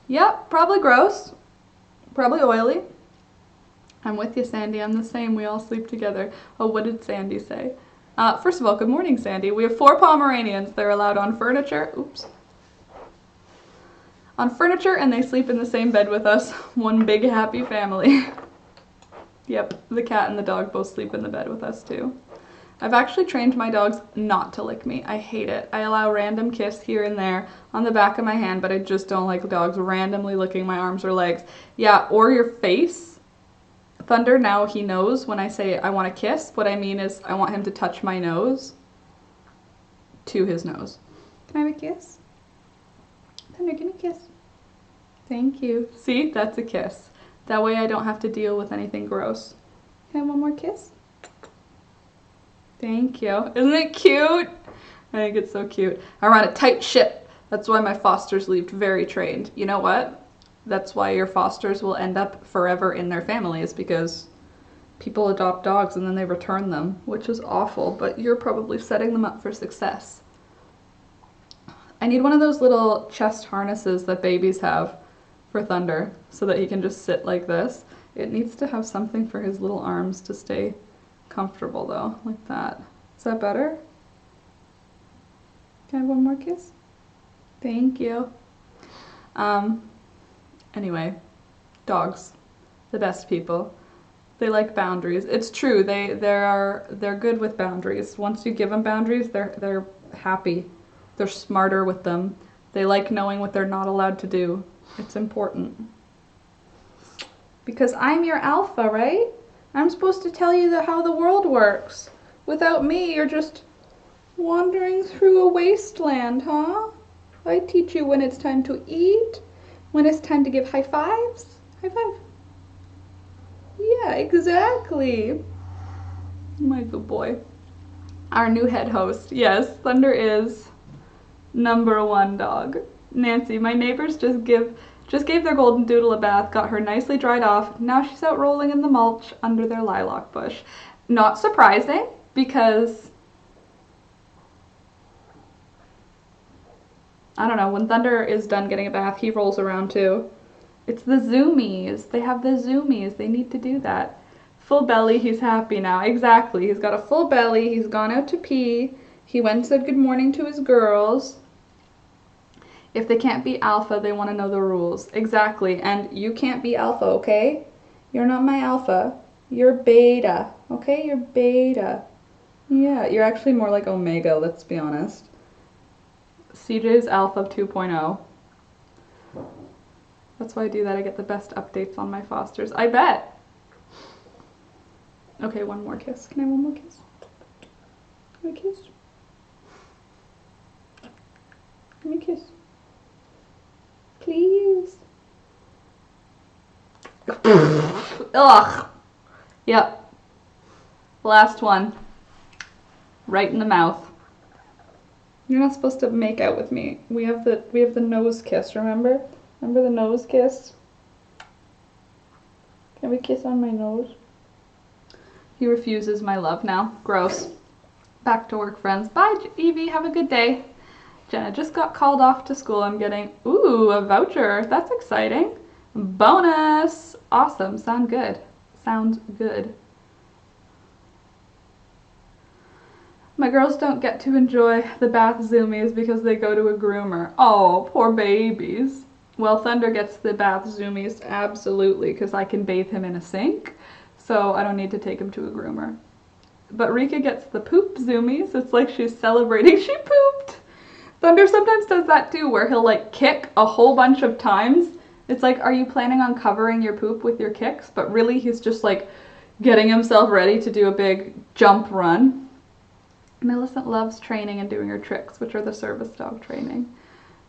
Yep, probably gross. Probably oily. I'm with you, Sandy. I'm the same. We all sleep together. Oh, what did Sandy say? First of all, good morning, Sandy. We have 4 Pomeranians. They're allowed on furniture. Oops. On furniture, and they sleep in the same bed with us. One big happy family. Yep, the cat and the dog both sleep in the bed with us too. I've actually trained my dogs not to lick me. I hate it. I allow random kiss here and there on the back of my hand, but I just don't like dogs randomly licking my arms or legs. Yeah, or your face. Thunder, now he knows when I say I want to kiss, what I mean is I want him to touch my nose to his nose. Can I have a kiss? Thunder, give me a kiss. Thank you. See, that's a kiss. That way I don't have to deal with anything gross. Can I have one more kiss? Thank you. Isn't it cute? I think it's so cute. I run a tight ship. That's why my fosters leave very trained. You know what? That's why your fosters will end up forever in their families, because people adopt dogs and then they return them, which is awful, but you're probably setting them up for success. I need one of those little chest harnesses that babies have for Thunder so that he can just sit like this. It needs to have something for his little arms to stay comfortable though, like that. Is that better? Can I have one more kiss? Thank you. Anyway, dogs, the best people. They like boundaries. It's true. They're good with boundaries. Once you give them boundaries, they're happy. They're smarter with them. They like knowing what they're not allowed to do. It's important. Because I'm your alpha, right? I'm supposed to tell you how the world works. Without me, you're just wandering through a wasteland, huh? I teach you when it's time to eat, when it's time to give high fives. High five. Yeah, exactly. My good boy. Our new head host. Yes, Thunder is #1 dog. Nancy, my neighbors just gave their golden doodle a bath, got her nicely dried off. Now she's out rolling in the mulch under their lilac bush. Not surprising, because I don't know, when Thunder is done getting a bath, he rolls around too. It's the zoomies. They have the zoomies. They need to do that. Full belly, he's happy now. Exactly. He's got a full belly. He's gone out to pee. He went and said good morning to his girls. If they can't be alpha, they want to know the rules. Exactly. And you can't be alpha, okay? You're not my alpha. You're beta. Okay? You're beta. Yeah, you're actually more like omega, let's be honest. CJ's alpha 2.0. That's why I do that. I get the best updates on my fosters. I bet. Okay, one more kiss. Can I have one more kiss? Give me a kiss. Give me a kiss. Please. Ugh. Yep. Last one. Right in the mouth. You're not supposed to make out with me. We have the nose kiss, remember? Remember the nose kiss? Can we kiss on my nose? He refuses my love now. Gross. Back to work, friends. Bye, Evie. Have a good day. Jenna just got called off to school. I'm getting, ooh, a voucher. That's exciting. Bonus! Awesome. Sound good. Sounds good. My girls don't get to enjoy the bath zoomies because they go to a groomer. Oh, poor babies. Well, Thunder gets the bath zoomies absolutely because I can bathe him in a sink, so I don't need to take him to a groomer. But Rika gets the poop zoomies. It's like she's celebrating she pooped. Thunder sometimes does that too, where he'll like kick a whole bunch of times. It's like, are you planning on covering your poop with your kicks? But really he's just like getting himself ready to do a big jump run. Millicent loves training and doing her tricks, which are the service dog training.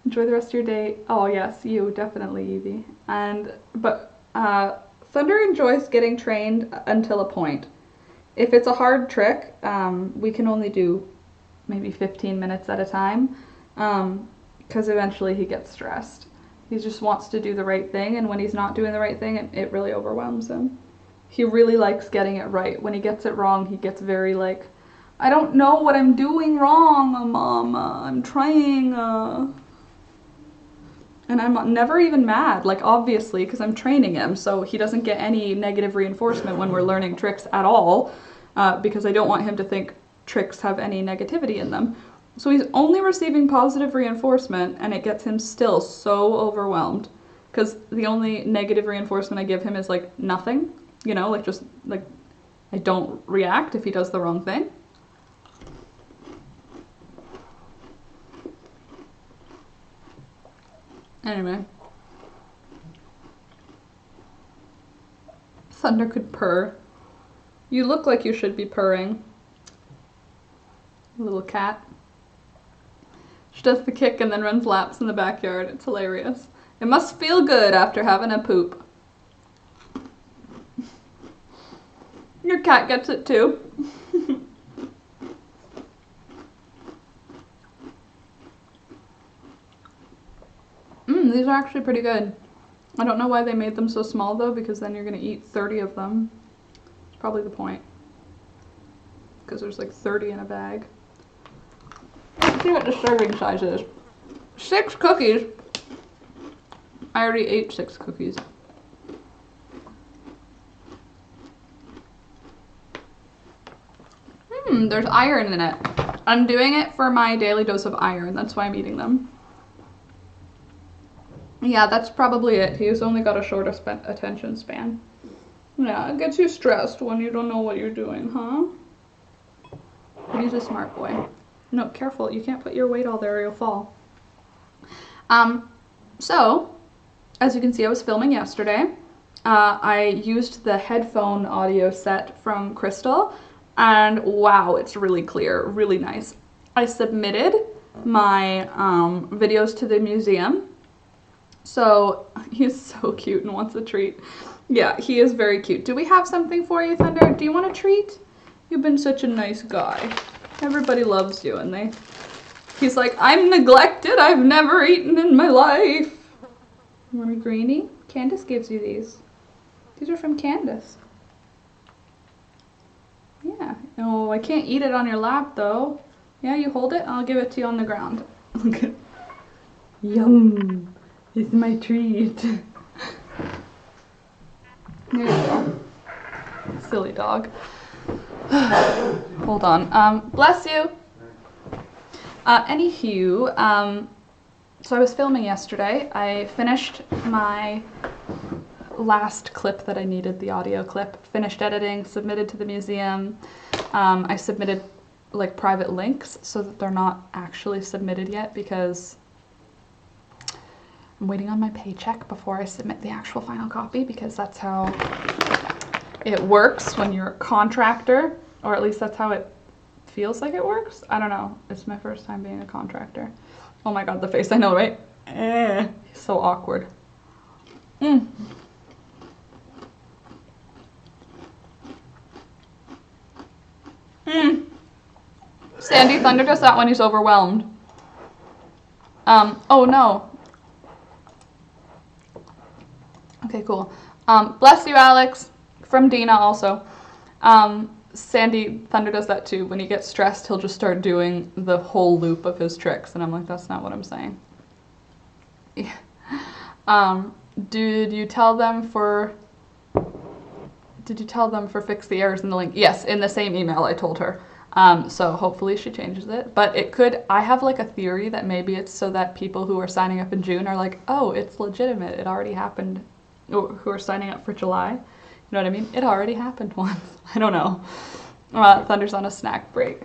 Enjoy the rest of your day. Oh yes, you definitely, Evie. But Thunder enjoys getting trained until a point. If it's a hard trick, we can only do maybe 15 minutes at a time, because eventually he gets stressed. He just wants to do the right thing, and when he's not doing the right thing, it really overwhelms him. He really likes getting it right. When he gets it wrong, he gets very like, I don't know what I'm doing wrong, Mama. I'm trying, And I'm never even mad, like obviously, because I'm training him, so he doesn't get any negative reinforcement when we're learning tricks at all, because I don't want him to think tricks have any negativity in them. So he's only receiving positive reinforcement, and it gets him still so overwhelmed, because the only negative reinforcement I give him is like nothing, you know, like just like I don't react if he does the wrong thing. Anyway. Thunder could purr. You look like you should be purring. Little cat. She does the kick and then runs laps in the backyard. It's hilarious. It must feel good after having a poop. Your cat gets it too. These are actually pretty good. I don't know why they made them so small though, because then you're gonna eat 30 of them. It's probably the point. Because there's like 30 in a bag. Let's see what the serving size is. 6 cookies. I already ate 6 cookies. There's iron in it. I'm doing it for my daily dose of iron. That's why I'm eating them. Yeah, that's probably it. He's only got a short attention span. Yeah, it gets you stressed when you don't know what you're doing, huh? But he's a smart boy. No, careful. You can't put your weight all there or you'll fall. So, as you can see, I was filming yesterday. I used the headphone audio set from Crystal, and wow, it's really clear, really nice. I submitted my videos to the museum. So he's so cute and wants a treat. Yeah, he is very cute. Do we have something for you, Thunder? Do you want a treat? You've been such a nice guy. Everybody loves you, and he's like, I'm neglected. I've never eaten in my life. You want a greenie? Candace gives you these. These are from Candace. Yeah. Oh, I can't eat it on your lap, though. Yeah, you hold it. I'll give it to you on the ground. Look at. Yum. It's my treat. There you go. Silly dog. Hold on. Bless you. Anywho, so I was filming yesterday. I finished my last clip that I needed, the audio clip. Finished editing, submitted to the museum. I submitted like private links so that they're not actually submitted yet because I'm waiting on my paycheck before I submit the actual final copy, because that's how it works when you're a contractor, or at least that's how it feels like it works. I don't know. It's my first time being a contractor. Oh my god, the face. I know, right? So awkward. Sandy, Thunder does that when he's overwhelmed. Oh no. Okay, cool. Bless you, Alex. From Dina also. Sandy, Thunder does that too. When he gets stressed, he'll just start doing the whole loop of his tricks. And I'm like, that's not what I'm saying. Yeah. Did you tell them for fix the errors in the link? Yes, in the same email I told her. So hopefully she changes it. But it could, I have like a theory that maybe it's so that people who are signing up in June are like, oh, it's legitimate. It already happened. Who are signing up for July. You know what I mean? It already happened once. I don't know. Thunder's on a snack break.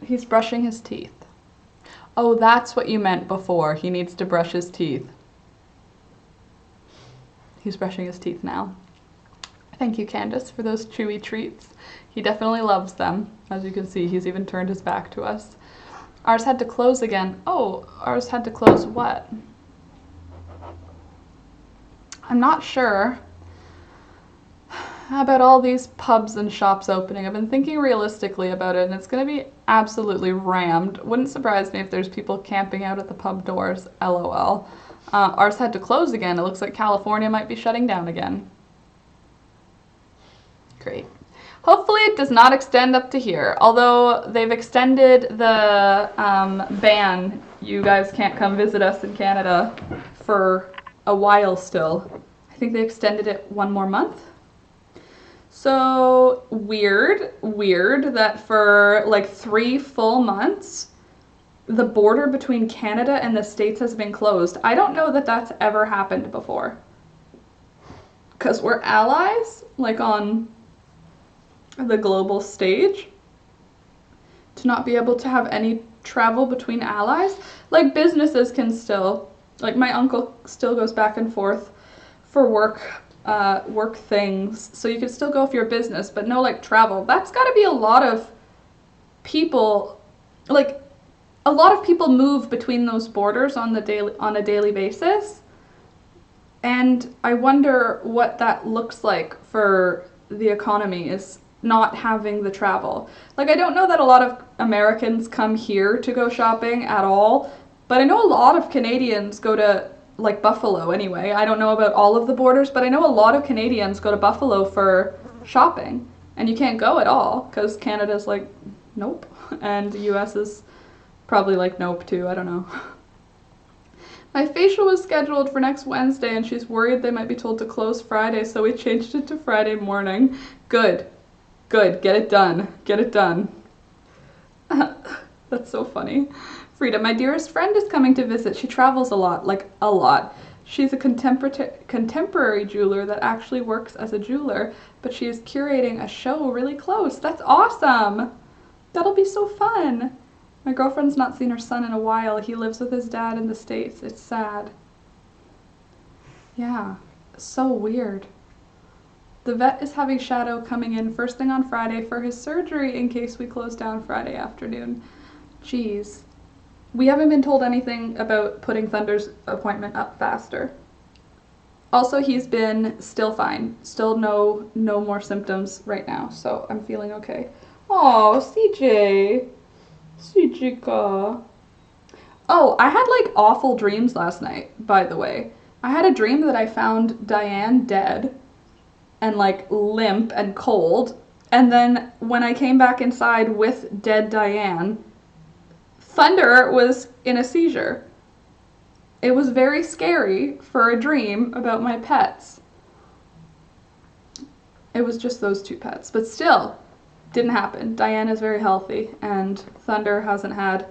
He's brushing his teeth. Oh, that's what you meant before. He needs to brush his teeth. He's brushing his teeth now. Thank you, Candace, for those chewy treats. He definitely loves them. As you can see, he's even turned his back to us. Ours had to close again. Oh, ours had to close what? I'm not sure about all these pubs and shops opening. I've been thinking realistically about it, and it's going to be absolutely rammed. Wouldn't surprise me if there's people camping out at the pub doors, LOL. Ours had to close again. It looks like California might be shutting down again. Great. Hopefully it does not extend up to here, although they've extended the ban. You guys can't come visit us in Canada for a while still. I think they extended it one more month. So weird that for like 3 full months, the border between Canada and the States has been closed. I don't know that that's ever happened before. Because we're allies, like on the global stage, to not be able to have any travel between allies. Like businesses can still, like my uncle still goes back and forth for work things, so you can still go for your business, but no like travel. That's got to be a lot of people, like a lot of people move between those borders on a daily basis, and I wonder what that looks like for the economy is not having the travel. Like I don't know that a lot of Americans come here to go shopping at all, but I know a lot of Canadians go to like Buffalo anyway. I don't know about all of the borders, but I know a lot of Canadians go to Buffalo for shopping, and you can't go at all because Canada's like nope, and the US is probably like nope too. I don't know. My facial was scheduled for next Wednesday, and she's worried they might be told to close Friday, so we changed it to Friday morning. Good. Get it done. That's so funny. Frida, my dearest friend is coming to visit. She travels a lot, like a lot. She's a contemporary jeweler that actually works as a jeweler, but she is curating a show really close. That's awesome. That'll be so fun. My girlfriend's not seen her son in a while. He lives with his dad in the States. It's sad. Yeah, so weird. The vet is having Shadow coming in first thing on Friday for his surgery in case we close down Friday afternoon. Jeez. We haven't been told anything about putting Thunder's appointment up faster. Also, he's been still fine. Still no more symptoms right now, so I'm feeling okay. Oh, CJ. CJ. Oh, I had like awful dreams last night, by the way. I had a dream that I found Diane dead and like limp and cold, and then when I came back inside with dead Diane, Thunder was in a seizure. It was very scary for a dream about my pets. It was just those 2 pets, but still, didn't happen. Diane is very healthy, and Thunder hasn't had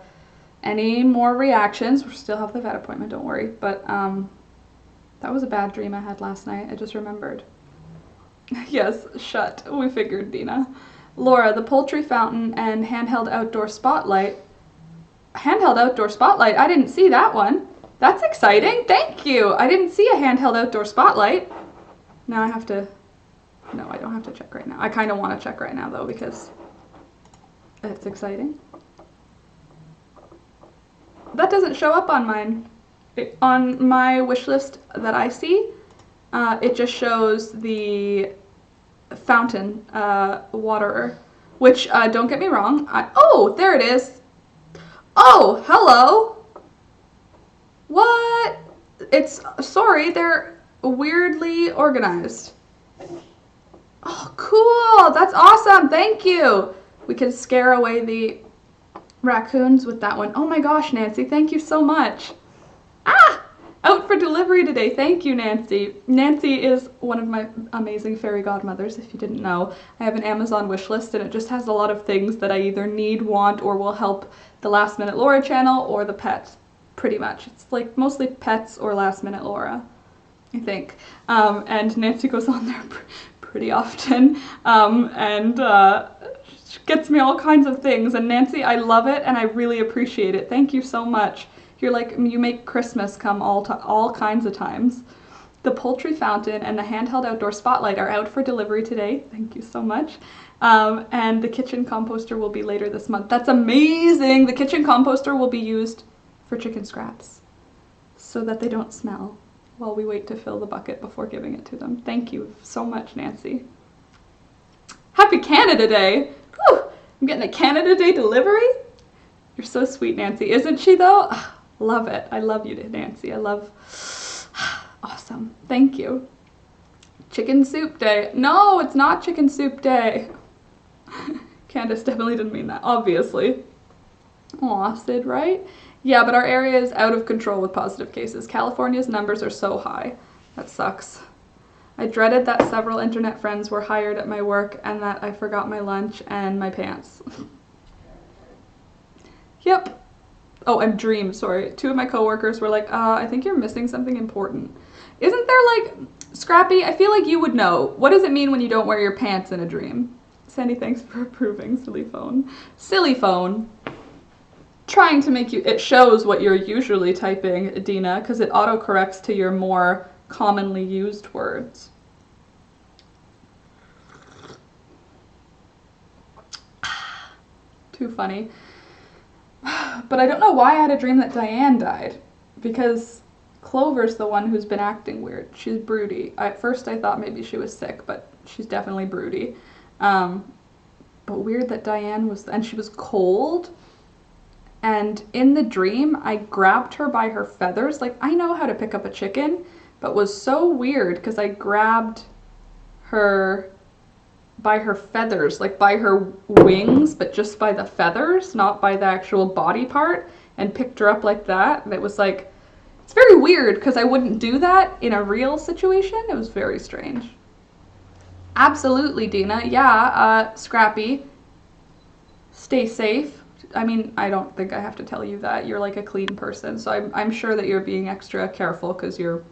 any more reactions. We still have the vet appointment, don't worry, but that was a bad dream I had last night. I just remembered. Yes, shut. We figured, Dina. Laura, the poultry fountain and handheld outdoor spotlight. Handheld outdoor spotlight? I didn't see that one. That's exciting. Thank you. I didn't see a handheld outdoor spotlight. Now I have to... No, I don't have to check right now. I kind of want to check right now, though, because it's exciting. That doesn't show up on mine. On my wish list that I see, it just shows the fountain waterer, which don't get me wrong. Oh, there it is. Oh, hello. What? Sorry, they're weirdly organized. Oh, cool. That's awesome. Thank you. We can scare away the raccoons with that one. Oh my gosh, Nancy, thank you so much. Ah, Out for delivery today. Thank you, Nancy. Nancy is one of my amazing fairy godmothers, if you didn't know. I have an Amazon wish list, and it just has a lot of things that I either need, want, or will help the Last Minute Laura channel or the pets, pretty much. It's like mostly pets or Last Minute Laura, I think. And Nancy goes on there pretty often, and gets me all kinds of things. And Nancy, I love it, and I really appreciate it. Thank you so much. You're like, you make Christmas come all kinds of times. The poultry fountain and the handheld outdoor spotlight are out for delivery today. Thank you so much. And the kitchen composter will be later this month. That's amazing. The kitchen composter will be used for chicken scraps so that they don't smell while we wait to fill the bucket before giving it to them. Thank you so much, Nancy. Happy Canada Day. Whew, I'm getting a Canada Day delivery. You're so sweet, Nancy. Isn't she, though? Love it. I love you, Nancy. I love... Awesome. Thank you. Chicken soup day. No, it's not chicken soup day. Candace definitely didn't mean that, obviously. Aw, Sid, right? Yeah, but our area is out of control with positive cases. California's numbers are so high. That sucks. I dreaded that several internet friends were hired at my work and that I forgot my lunch and my pants. Yep. Oh, and Dream, sorry. 2 of my coworkers were like, I think you're missing something important. Isn't there, like, Scrappy, I feel like you would know. What does it mean when you don't wear your pants in a dream? Sandy, thanks for approving, silly phone. Silly phone. Trying to make you, it shows what you're usually typing, Dina, because it autocorrects to your more commonly used words. Too funny. But I don't know why I had a dream that Diane died, because Clover's the one who's been acting weird. She's broody. At first I thought maybe she was sick, but she's definitely broody. But weird that Diane was, and she was cold. And in the dream, I grabbed her by her feathers. Like, I know how to pick up a chicken, but was so weird because I grabbed her by her feathers, like by her wings, but just by the feathers, not by the actual body part, and picked her up like that. And it was like, it's very weird because I wouldn't do that in a real situation. It was very strange. Absolutely, Dina. Yeah, Scrappy. Stay safe. I mean, I don't think I have to tell you that. You're like a clean person, so I'm sure that you're being extra careful because you're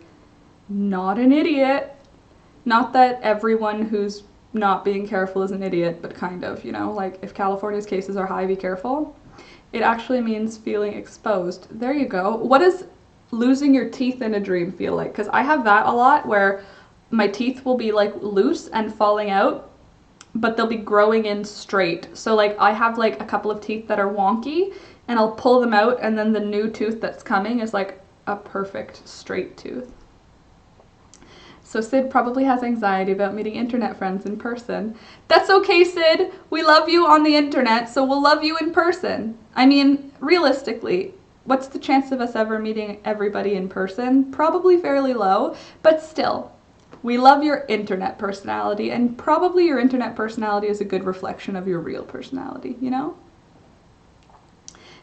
not an idiot. Not that everyone who's not being careful is an idiot, but kind of, you know, like if California's cases are high, be careful. It actually means feeling exposed. There you go. What does losing your teeth in a dream feel like? Because I have that a lot where my teeth will be like loose and falling out, but they'll be growing in straight. So like I have like a couple of teeth that are wonky and I'll pull them out and then the new tooth that's coming is like a perfect straight tooth. So Sid probably has anxiety about meeting internet friends in person. That's okay, Sid. We love you on the internet, so we'll love you in person. I mean, realistically, what's the chance of us ever meeting everybody in person? Probably fairly low, but still, we love your internet personality, and probably your internet personality is a good reflection of your real personality, you know?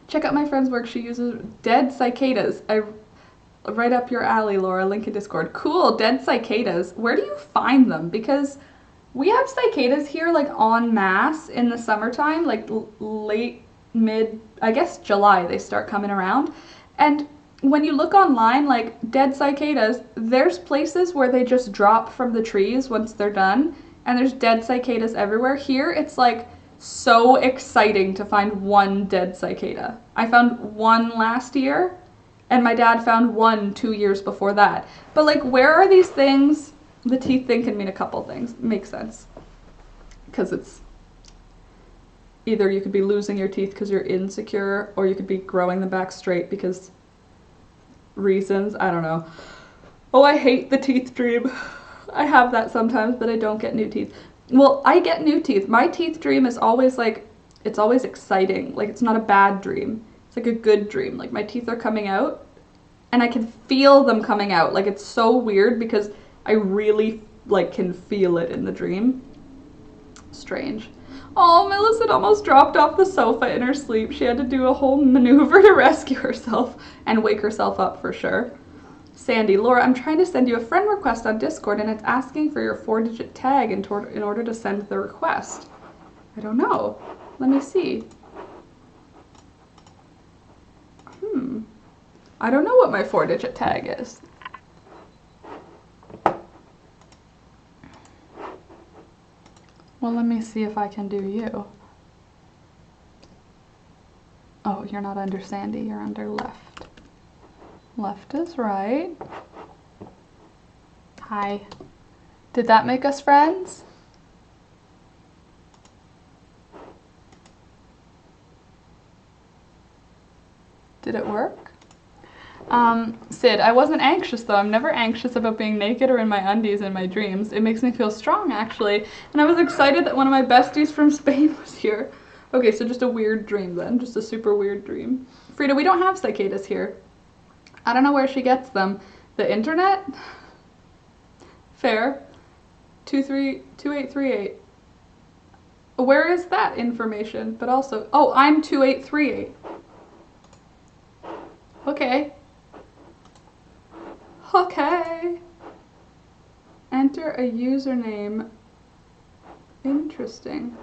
Check out my friend's work. She uses dead cicadas. Right up your alley, Laura. Link in Discord. Cool, dead cicadas. Where do you find them? Because we have cicadas here like en masse in the summertime, like late, mid, I guess July they start coming around. And when you look online, like dead cicadas, there's places where they just drop from the trees once they're done, and there's dead cicadas everywhere. Here, it's like so exciting to find one dead cicada. I found one last year, and my dad found one 2 years before that. But like, where are these things? The teeth thing can mean a couple things. Makes sense. Because it's either you could be losing your teeth because you're insecure, or you could be growing them back straight because reasons. I don't know. Oh, I hate the teeth dream. I have that sometimes, but I don't get new teeth. Well, I get new teeth. My teeth dream is always like, it's always exciting. Like, it's not a bad dream. Like a good dream. Like my teeth are coming out and I can feel them coming out. Like it's so weird because I really like can feel it in the dream. Strange. Oh, Millicent almost dropped off the sofa in her sleep. She had to do a whole maneuver to rescue herself and wake herself up for sure. Sandy, Laura, I'm trying to send you a friend request on Discord and it's asking for your 4-digit tag in order to send the request. I don't know. Let me see. I don't know what my 4-digit tag is. Well, let me see if I can do you. Oh, you're not under Sandy, you're under left. Left is right. Hi. Did that make us friends? Did it work? Sid, I wasn't anxious though. I'm never anxious about being naked or in my undies in my dreams. It makes me feel strong actually. And I was excited that one of my besties from Spain was here. Okay, so just a weird dream then. Just a super weird dream. Frida, we don't have cicadas here. I don't know where she gets them. The internet? Fair. 2838. Where is that information? But also, oh, I'm 2838. Okay. Okay. Enter a username. Interesting.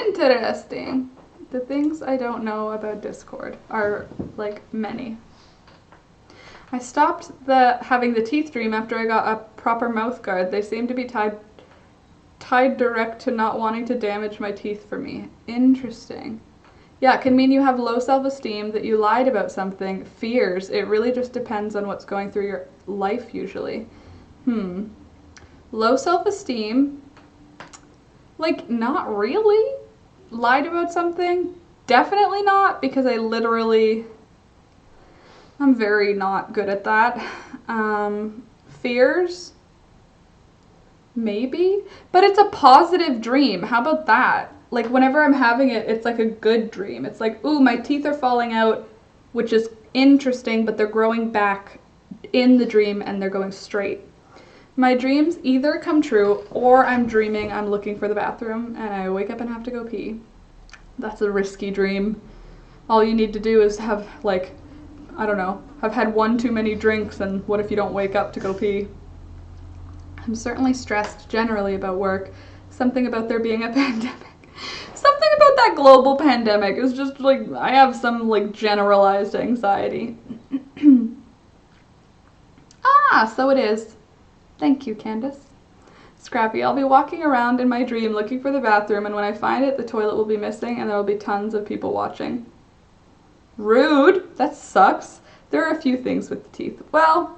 Interesting. The things I don't know about Discord are, like, many. I stopped having the teeth dream after I got a proper mouth guard. They seem to be tied direct to not wanting to damage my teeth for me. Interesting. Yeah, it can mean you have low self-esteem, that you lied about something, fears. It really just depends on what's going through your life usually. Low self-esteem. Like, not really. Lied about something? Definitely not, because I'm very not good at that. Fears? Maybe. But it's a positive dream. How about that? Like, whenever I'm having it, it's like a good dream. It's like, ooh, my teeth are falling out, which is interesting, but they're growing back in the dream and they're going straight. My dreams either come true or I'm dreaming I'm looking for the bathroom and I wake up and have to go pee. That's a risky dream. All you need to do is have, like, I don't know, have had one too many drinks, and what if you don't wake up to go pee? I'm certainly stressed generally about work. Something about there being a pandemic. Something about that global pandemic is just like, I have some like generalized anxiety. So it is. Thank you, Candace. Scrappy, I'll be walking around in my dream looking for the bathroom, and when I find it, the toilet will be missing and there will be tons of people watching. Rude. That sucks. There are a few things with the teeth. Well,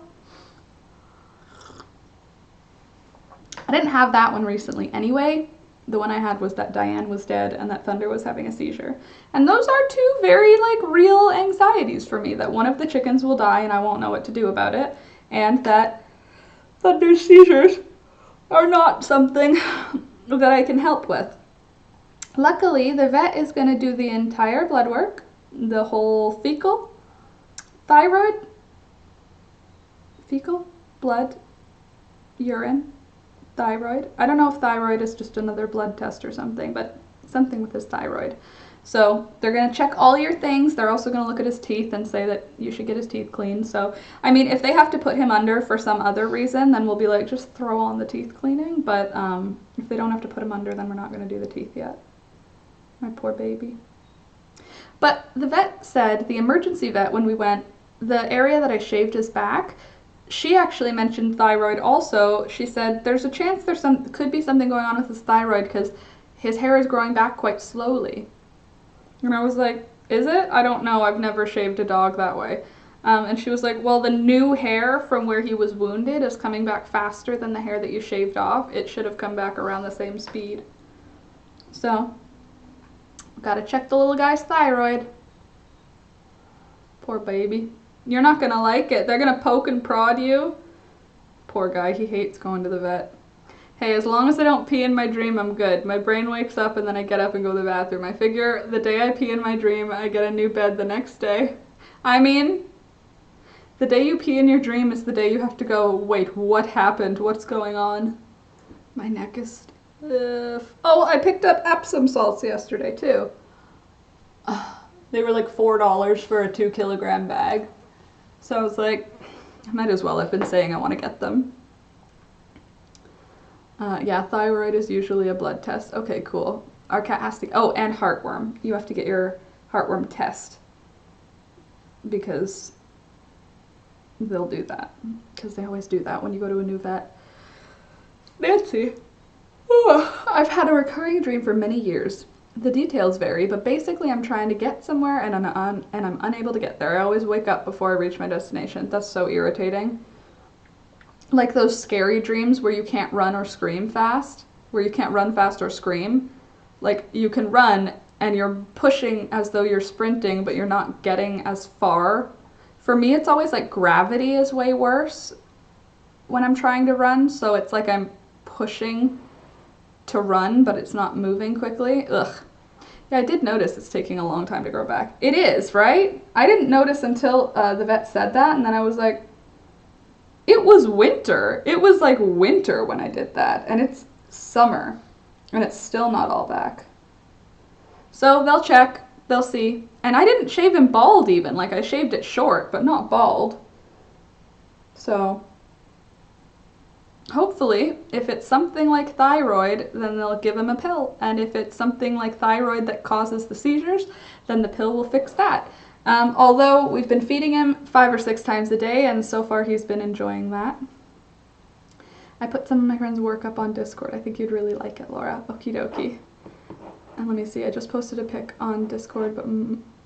I didn't have that one recently anyway. The one I had was that Diane was dead and that Thunder was having a seizure. And those are two very, like, real anxieties for me, that one of the chickens will die and I won't know what to do about it, and that Thunder's seizures are not something that I can help with. Luckily, the vet is going to do the entire blood work, the whole fecal, blood, urine, thyroid. I don't know if thyroid is just another blood test or something, but something with his thyroid. So they're going to check all your things. They're also going to look at his teeth and say that you should get his teeth cleaned. So, I mean, if they have to put him under for some other reason, then we'll be like, just throw on the teeth cleaning. But if they don't have to put him under, then we're not going to do the teeth yet. My poor baby. But the vet said, the emergency vet, when we went, the area that I shaved his back, she actually mentioned thyroid also. She said there's a chance could be something going on with his thyroid because his hair is growing back quite slowly. And I was like, is it? I don't know. I've never shaved a dog that way. And she was like, well, the new hair from where he was wounded is coming back faster than the hair that you shaved off. It should have come back around the same speed. So, gotta check the little guy's thyroid. Poor baby. You're not gonna like it. They're gonna poke and prod you. Poor guy, he hates going to the vet. Hey, as long as I don't pee in my dream, I'm good. My brain wakes up and then I get up and go to the bathroom. I figure the day I pee in my dream, I get a new bed the next day. I mean, the day you pee in your dream is the day you have to go, wait, what happened? What's going on? My neck is stiff. Oh, I picked up Epsom salts yesterday too. They were like $4 for a 2 kilogram bag. So I was like, I might as well. I've been saying I want to get them. Yeah, thyroid is usually a blood test. Okay, cool. Our cat has to... Oh, and heartworm. You have to get your heartworm test. Because they'll do that. Because they always do that when you go to a new vet. Nancy. Oh, I've had a recurring dream for many years. The details vary, but basically I'm trying to get somewhere and I'm unable to get there. I always wake up before I reach my destination. That's so irritating. Like those scary dreams where you can't run or scream fast, where you can't run fast or scream. Like you can run and you're pushing as though you're sprinting, but you're not getting as far. For me, it's always like gravity is way worse when I'm trying to run, so it's like I'm pushing to run, but it's not moving quickly. Ugh. Yeah, I did notice it's taking a long time to grow back. It is, right? I didn't notice until the vet said that, and then I was like, it was winter. It was like winter when I did that, and it's summer, and it's still not all back. So they'll check, they'll see. And I didn't shave him bald even. Like, I shaved it short, but not bald. So hopefully, if it's something like thyroid, then they'll give him a pill. And if it's something like thyroid that causes the seizures, then the pill will fix that. Although we've been feeding him 5 or 6 times a day, and so far he's been enjoying that. I put some of my friends' work up on Discord. I think you'd really like it, Laura. Okie dokie. And let me see, I just posted a pic on Discord, but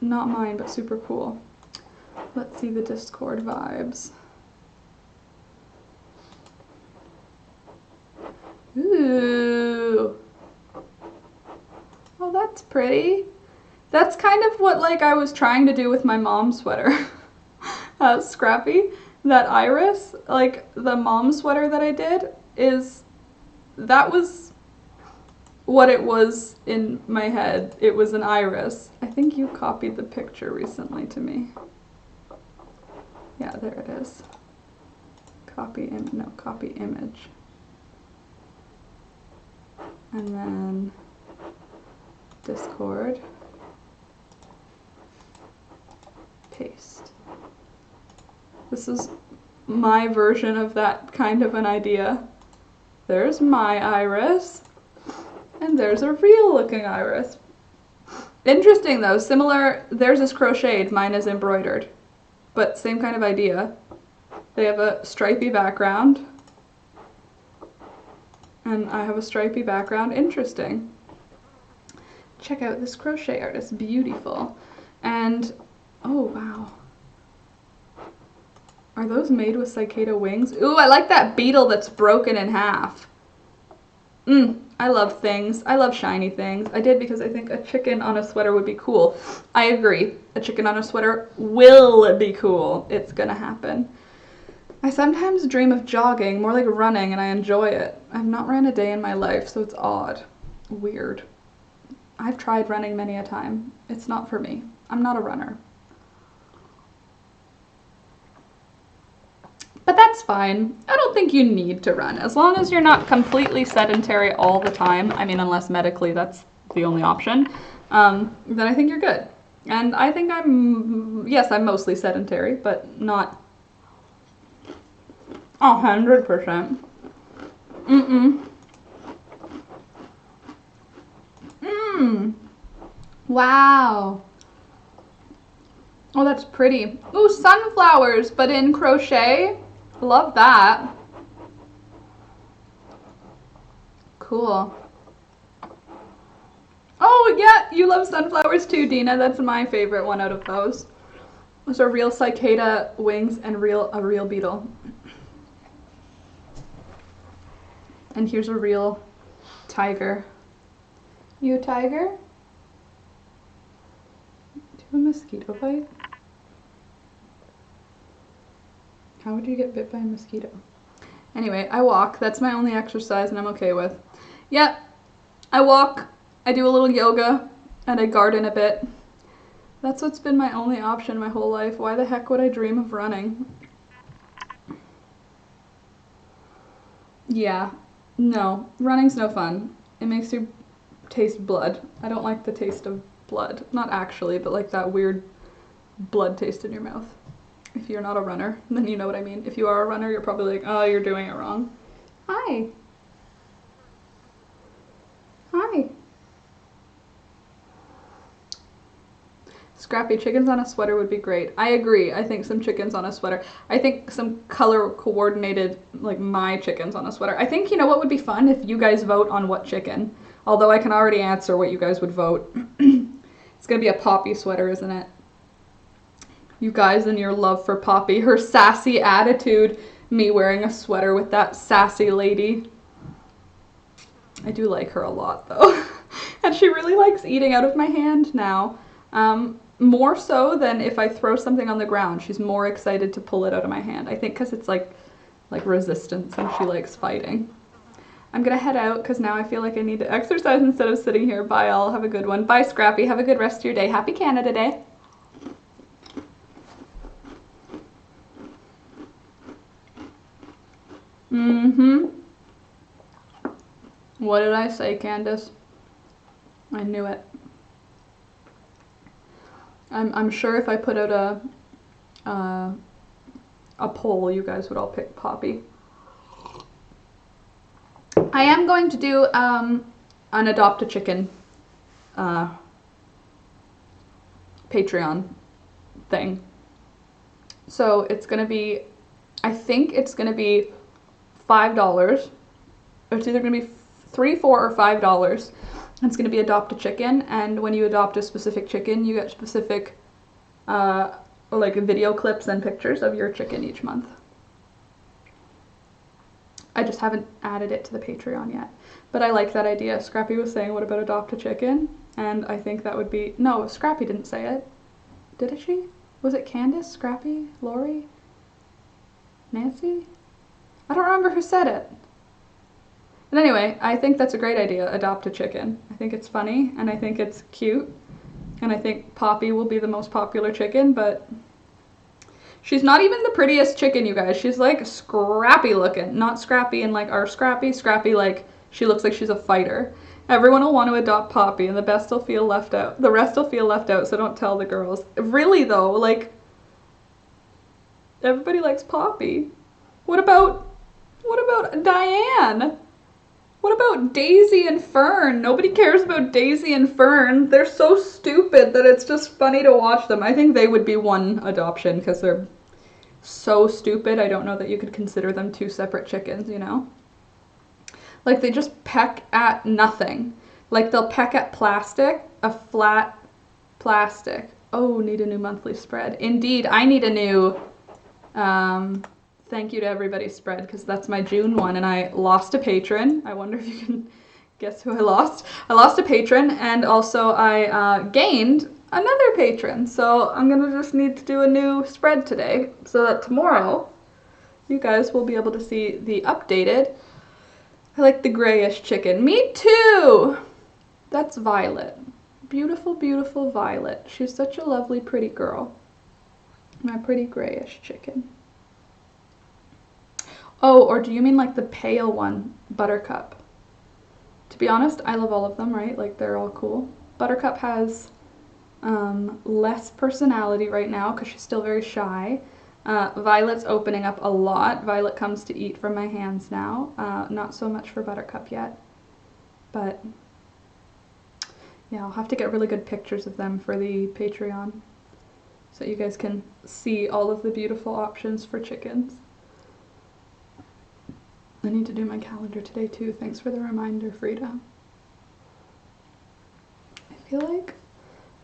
not mine, but super cool. Let's see the Discord vibes. Ooh. Oh, that's pretty. That's kind of what like I was trying to do with my mom's sweater. Scrappy. That iris, like the mom sweater that I did, that was what it was in my head. It was an iris. I think you copied the picture recently to me. Yeah, there it is. Copy image. And then Discord. Paste. This is my version of that kind of an idea. There's my iris. And there's a real looking iris. Interesting though, similar, theirs is crocheted, mine is embroidered. But same kind of idea. They have a stripy background. And I have a stripy background. Interesting. Check out this crochet art, it's beautiful. And, oh wow. Are those made with cicada wings? Ooh, I like that beetle that's broken in half. I love things. I love shiny things. I did because I think a chicken on a sweater would be cool. I agree. A chicken on a sweater will be cool. It's gonna happen. I sometimes dream of jogging, more like running, and I enjoy it. I've not ran a day in my life, so it's odd. Weird. I've tried running many a time. It's not for me. I'm not a runner. But that's fine. I don't think you need to run. As long as you're not completely sedentary all the time, I mean, unless medically that's the only option, then I think you're good. And I think I'm mostly sedentary, but not 100%. Wow. Oh, that's pretty. Ooh, sunflowers, but in crochet. Love that. Cool. Oh, yeah, you love sunflowers too, Dina. That's my favorite one out of those. Those are real cicada wings and a real beetle. And here's a real tiger. You a tiger? Do you have a mosquito bite? How would you get bit by a mosquito? Anyway, I walk. That's my only exercise and I'm okay with. Yep, I walk, I do a little yoga, and I garden a bit. That's what's been my only option my whole life. Why the heck would I dream of running? Yeah, no, running's no fun. It makes you taste blood. I don't like the taste of blood. Not actually, but like that weird blood taste in your mouth. If you're not a runner, then you know what I mean. If you are a runner, you're probably like, oh, you're doing it wrong. Hi. Hi. Scrappy, chickens on a sweater would be great. I agree. I think some chickens on a sweater. I think some color coordinated, like my chickens on a sweater. I think, you know what would be fun? If you guys vote on what chicken. Although I can already answer what you guys would vote. It's going to be a Poppy sweater, isn't it? You guys and your love for Poppy. Her sassy attitude. Me wearing a sweater with that sassy lady. I do like her a lot, though. And she really likes eating out of my hand now. More so than if I throw something on the ground. She's more excited to pull it out of my hand. I think because it's like resistance and she likes fighting. I'm gonna head out because now I feel like I need to exercise instead of sitting here. Bye all, have a good one. Bye Scrappy, have a good rest of your day. Happy Canada Day. What did I say, Candace? I knew it. I'm sure if I put out a poll, you guys would all pick Poppy. I am going to do an Adopt a Chicken Patreon thing. So it's going to be, I think it's going to be $5. It's either going to be $3, $4, or $5. It's going to be Adopt a Chicken, and when you adopt a specific chicken, you get specific like video clips and pictures of your chicken each month. I just haven't added it to the Patreon yet, but I like that idea. Scrappy was saying, what about Adopt a Chicken? And I think that would be, no, Scrappy didn't say it. Did she? Was it Candace, Scrappy, Lori, Nancy? I don't remember who said it. But anyway, I think that's a great idea, Adopt a Chicken. I think it's funny, and I think it's cute, and I think Poppy will be the most popular chicken, but she's not even the prettiest chicken, you guys. She's like scrappy looking. Not scrappy in like our scrappy, scrappy like she looks like she's a fighter. Everyone will want to adopt Poppy, and the best will feel left out. The rest will feel left out, so don't tell the girls. Really though, like, everybody likes Poppy. What about Diane? What about Daisy and Fern? Nobody cares about Daisy and Fern. They're so stupid that it's just funny to watch them. I think they would be one adoption because they're so stupid. I don't know that you could consider them two separate chickens, you know? Like, they just peck at nothing. Like, they'll peck at plastic, a flat plastic. Oh, need a new monthly spread. Indeed, I need a new thank you to everybody spread, because that's my June one, and I lost a patron. I wonder if you can guess who I lost. I lost a patron, and also I gained another patron. So I'm gonna just need to do a new spread today, so that tomorrow you guys will be able to see the updated. I like the grayish chicken. Me too! That's Violet. Beautiful, beautiful Violet. She's such a lovely, pretty girl. My pretty grayish chicken. Oh, or do you mean like the pale one, Buttercup? To be honest, I love all of them, right? Like, they're all cool. Buttercup has less personality right now because she's still very shy. Violet's opening up a lot. Violet comes to eat from my hands now. Not so much for Buttercup yet. But yeah, I'll have to get really good pictures of them for the Patreon so you guys can see all of the beautiful options for chickens. I need to do my calendar today too. Thanks for the reminder, Frida. I feel like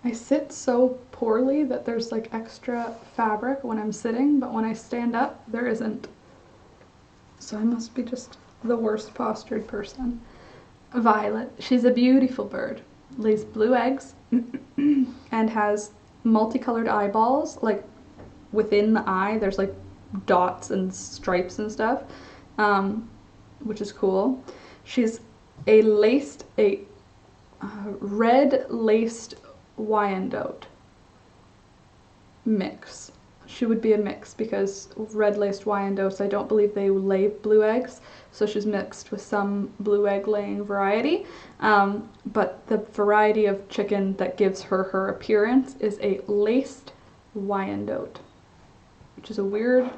I sit so poorly that there's like extra fabric when I'm sitting, but when I stand up, there isn't. So I must be just the worst postured person. Violet, she's a beautiful bird. Lays blue eggs and has multicolored eyeballs. Like, within the eye, there's like dots and stripes and stuff. Which is cool. She's a red laced Wyandotte mix. She would be a mix because red laced Wyandottes, I don't believe they lay blue eggs, so she's mixed with some blue egg laying variety. But the variety of chicken that gives her appearance is a laced Wyandotte. which is a weird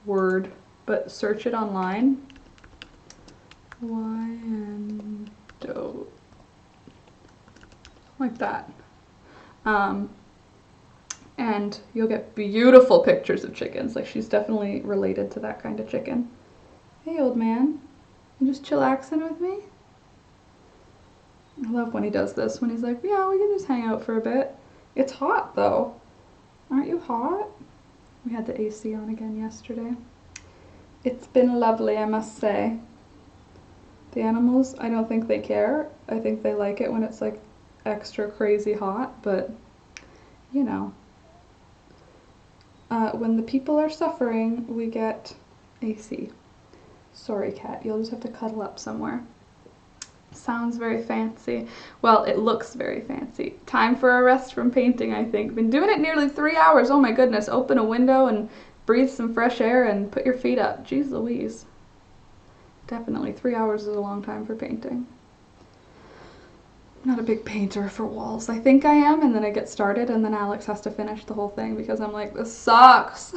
word, but search it online. Wyandotte. Like that. And you'll get beautiful pictures of chickens. Like, she's definitely related to that kind of chicken. Hey, old man. You just chillaxing with me? I love when he does this, when he's like, yeah, we can just hang out for a bit. It's hot, though. Aren't you hot? We had the AC on again yesterday. It's been lovely, I must say. The animals, I don't think they care. I think they like it when it's like extra crazy hot, but you know. When the people are suffering, we get AC. Sorry, cat, you'll just have to cuddle up somewhere. Sounds very fancy. Well, it looks very fancy. Time for a rest from painting, I think. Been doing it nearly 3 hours. Oh my goodness. Open a window and breathe some fresh air and put your feet up. Jeez Louise. Definitely 3 hours is a long time for painting. I'm not a big painter for walls. I think I am, and then I get started, and then Alex has to finish the whole thing because I'm like, this sucks.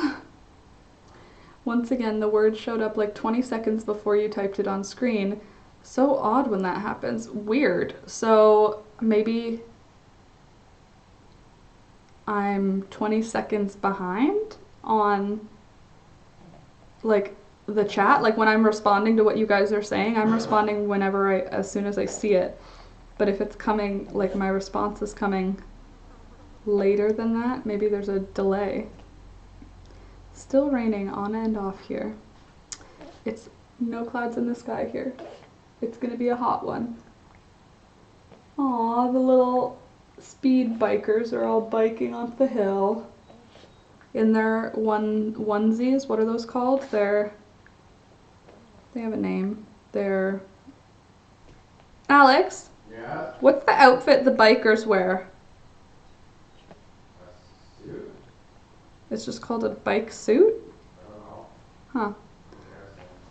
Once again, the word showed up like 20 seconds before you typed it on screen. So odd when that happens. Weird. So maybe I'm 20 seconds behind on like the chat. Like when I'm responding to what you guys are saying, I'm responding as soon as I see it. But if it's coming, like my response is coming later than that, maybe there's a delay. Still raining on and off here. It's no clouds in the sky here. It's gonna be a hot one. Aw, the little speed bikers are all biking off the hill in their onesies. What are those called? They have a name. They're... Alex? Yeah? What's the outfit the bikers wear? A suit? It's just called a bike suit? I don't know. Huh.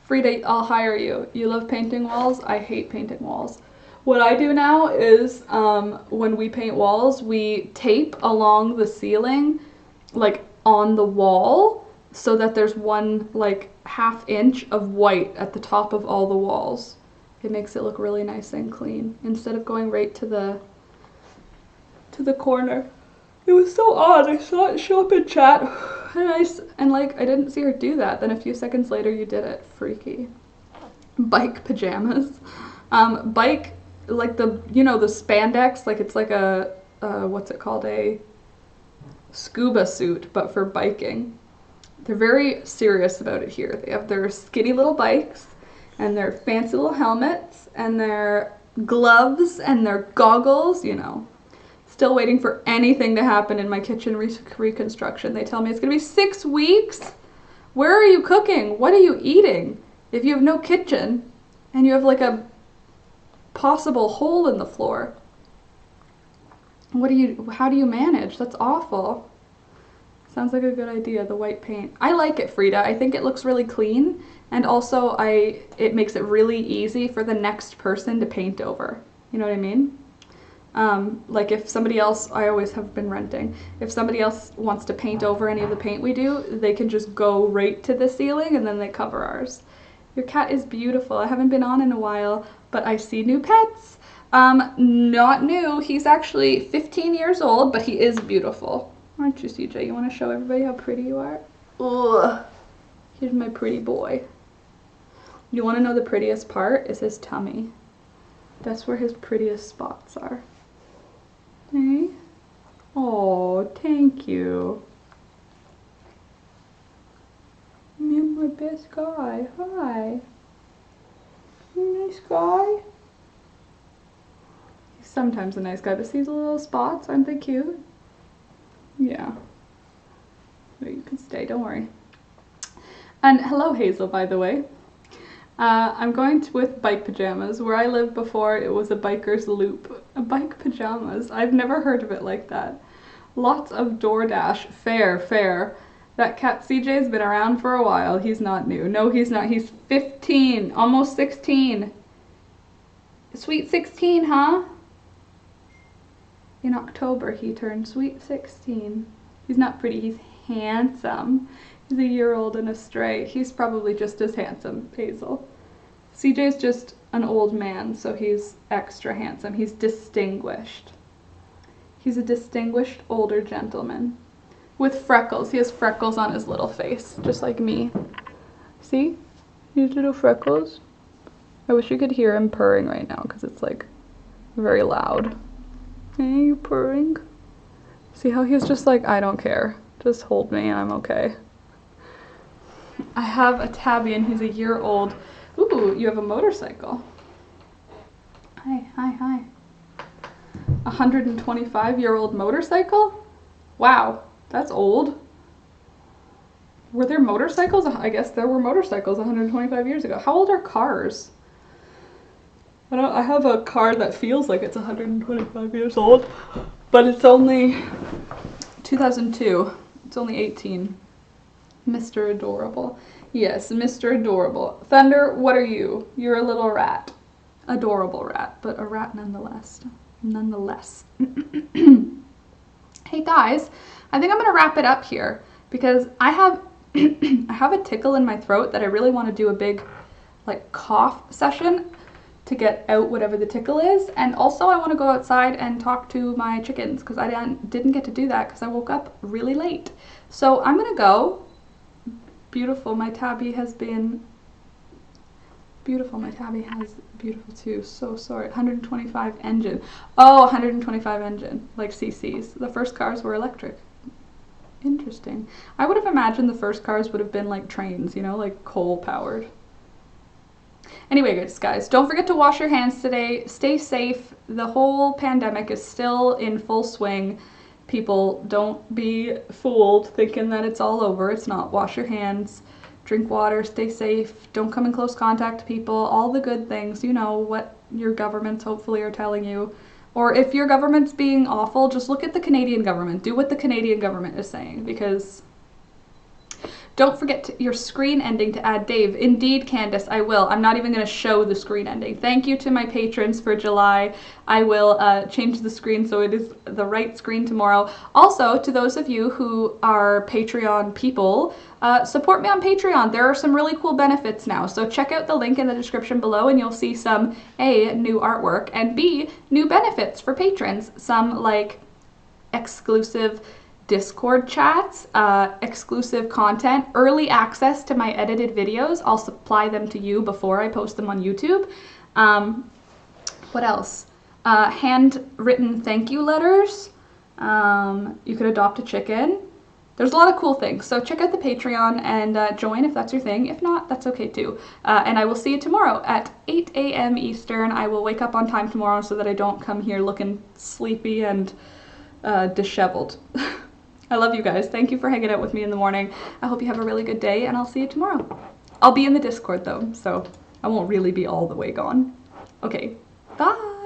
Frida, I'll hire you. You love painting walls? I hate painting walls. What I do now is when we paint walls, we tape along the ceiling, like on the wall, so that there's one like ½ inch of white at the top of all the walls. It makes it look really nice and clean instead of going right to the corner. It was so odd. I saw it show up in chat, and I didn't see her do that. Then a few seconds later, you did it. Freaky. Bike pajamas. Bike, like the spandex, like it's like a what's it called, a scuba suit, but for biking. They're very serious about it here. They have their skinny little bikes, and their fancy little helmets, and their gloves, and their goggles, Still waiting for anything to happen in my kitchen reconstruction. They tell me it's gonna be 6 weeks. Where are you cooking? What are you eating? If you have no kitchen and you have like a possible hole in the floor, how do you manage? That's awful. Sounds like a good idea, the white paint. I like it, Frida. I think it looks really clean, and also it makes it really easy for the next person to paint over. You know what I mean? Like if somebody else, I always have been renting, if somebody else wants to paint over any of the paint we do, they can just go right to the ceiling and then they cover ours. Your cat is beautiful. I haven't been on in a while, but I see new pets. Not new. He's actually 15 years old, but he is beautiful. Aren't you, CJ? You want to show everybody how pretty you are? Ugh. Here's my pretty boy. You want to know the prettiest part? Is his tummy. That's where his prettiest spots are. Hey? Oh, thank you. You're my best guy. Hi. Nice guy. He's sometimes a nice guy, but see these little spots? Aren't they cute? Yeah. But you can stay, don't worry. And hello, Hazel, by the way. I'm going with bike pajamas. Where I lived before, it was a biker's loop. Bike pajamas. I've never heard of it like that. Lots of DoorDash. Fair. That cat CJ's been around for a while. He's not new. No, he's not. He's 15, almost 16. Sweet 16, huh? In October, he turned sweet 16. He's not pretty. He's handsome. He's a year old and a stray. He's probably just as handsome, Hazel. CJ's just an old man, so he's extra handsome. He's distinguished. He's a distinguished older gentleman with freckles. He has freckles on his little face, just like me. See? These little freckles. I wish you could hear him purring right now because it's like very loud. Hey, you purring? See how he's just like, I don't care. Just hold me and I'm okay. I have a tabby and he's a year old. Ooh, you have a motorcycle. Hi, hi, hi. 125-year-old motorcycle? Wow, that's old. Were there motorcycles? I guess there were motorcycles 125 years ago. How old are cars? I have a car that feels like it's 125 years old, but it's only 2002. It's only 18. Mr. Adorable. Yes, Mr. Adorable. Thunder, what are you? You're a little rat. Adorable rat, but a rat nonetheless. Nonetheless. Hey guys, I think I'm gonna wrap it up here because I have I have a tickle in my throat that I really want to do a big like cough session to get out whatever the tickle is, and also I want to go outside and talk to my chickens because I didn't get to do that because I woke up really late. So I'm gonna go. Beautiful, my tabby has been beautiful. My tabby has beautiful too. So sorry. 125 engine. Oh, 125 engine, like CC's. The first cars were electric. Interesting. I would have imagined the first cars would have been like trains, you know, like coal powered. Anyway, guys, don't forget to wash your hands today. Stay safe. The whole pandemic is still in full swing. People, don't be fooled thinking that it's all over. It's not. Wash your hands, drink water, stay safe, don't come in close contact with people, all the good things. You know what your governments hopefully are telling you. Or if your government's being awful, just look at the Canadian government. Do what the Canadian government is saying, because don't forget your screen ending to add Dave. Indeed, Candace, I will. I'm not even going to show the screen ending. Thank you to my patrons for July. I will change the screen so it is the right screen tomorrow. Also, to those of you who are Patreon people, support me on Patreon. There are some really cool benefits now. So check out the link in the description below and you'll see some A, new artwork, and B, new benefits for patrons. Some like exclusive Discord chats, exclusive content, early access to my edited videos. I'll supply them to you before I post them on YouTube. What else? Handwritten thank you letters. You could adopt a chicken. There's a lot of cool things. So check out the Patreon and join if that's your thing. If not, that's okay too. And I will see you tomorrow at 8 a.m. Eastern. I will wake up on time tomorrow so that I don't come here looking sleepy and disheveled. I love you guys. Thank you for hanging out with me in the morning. I hope you have a really good day, and I'll see you tomorrow. I'll be in the Discord, though, so I won't really be all the way gone. Okay, bye!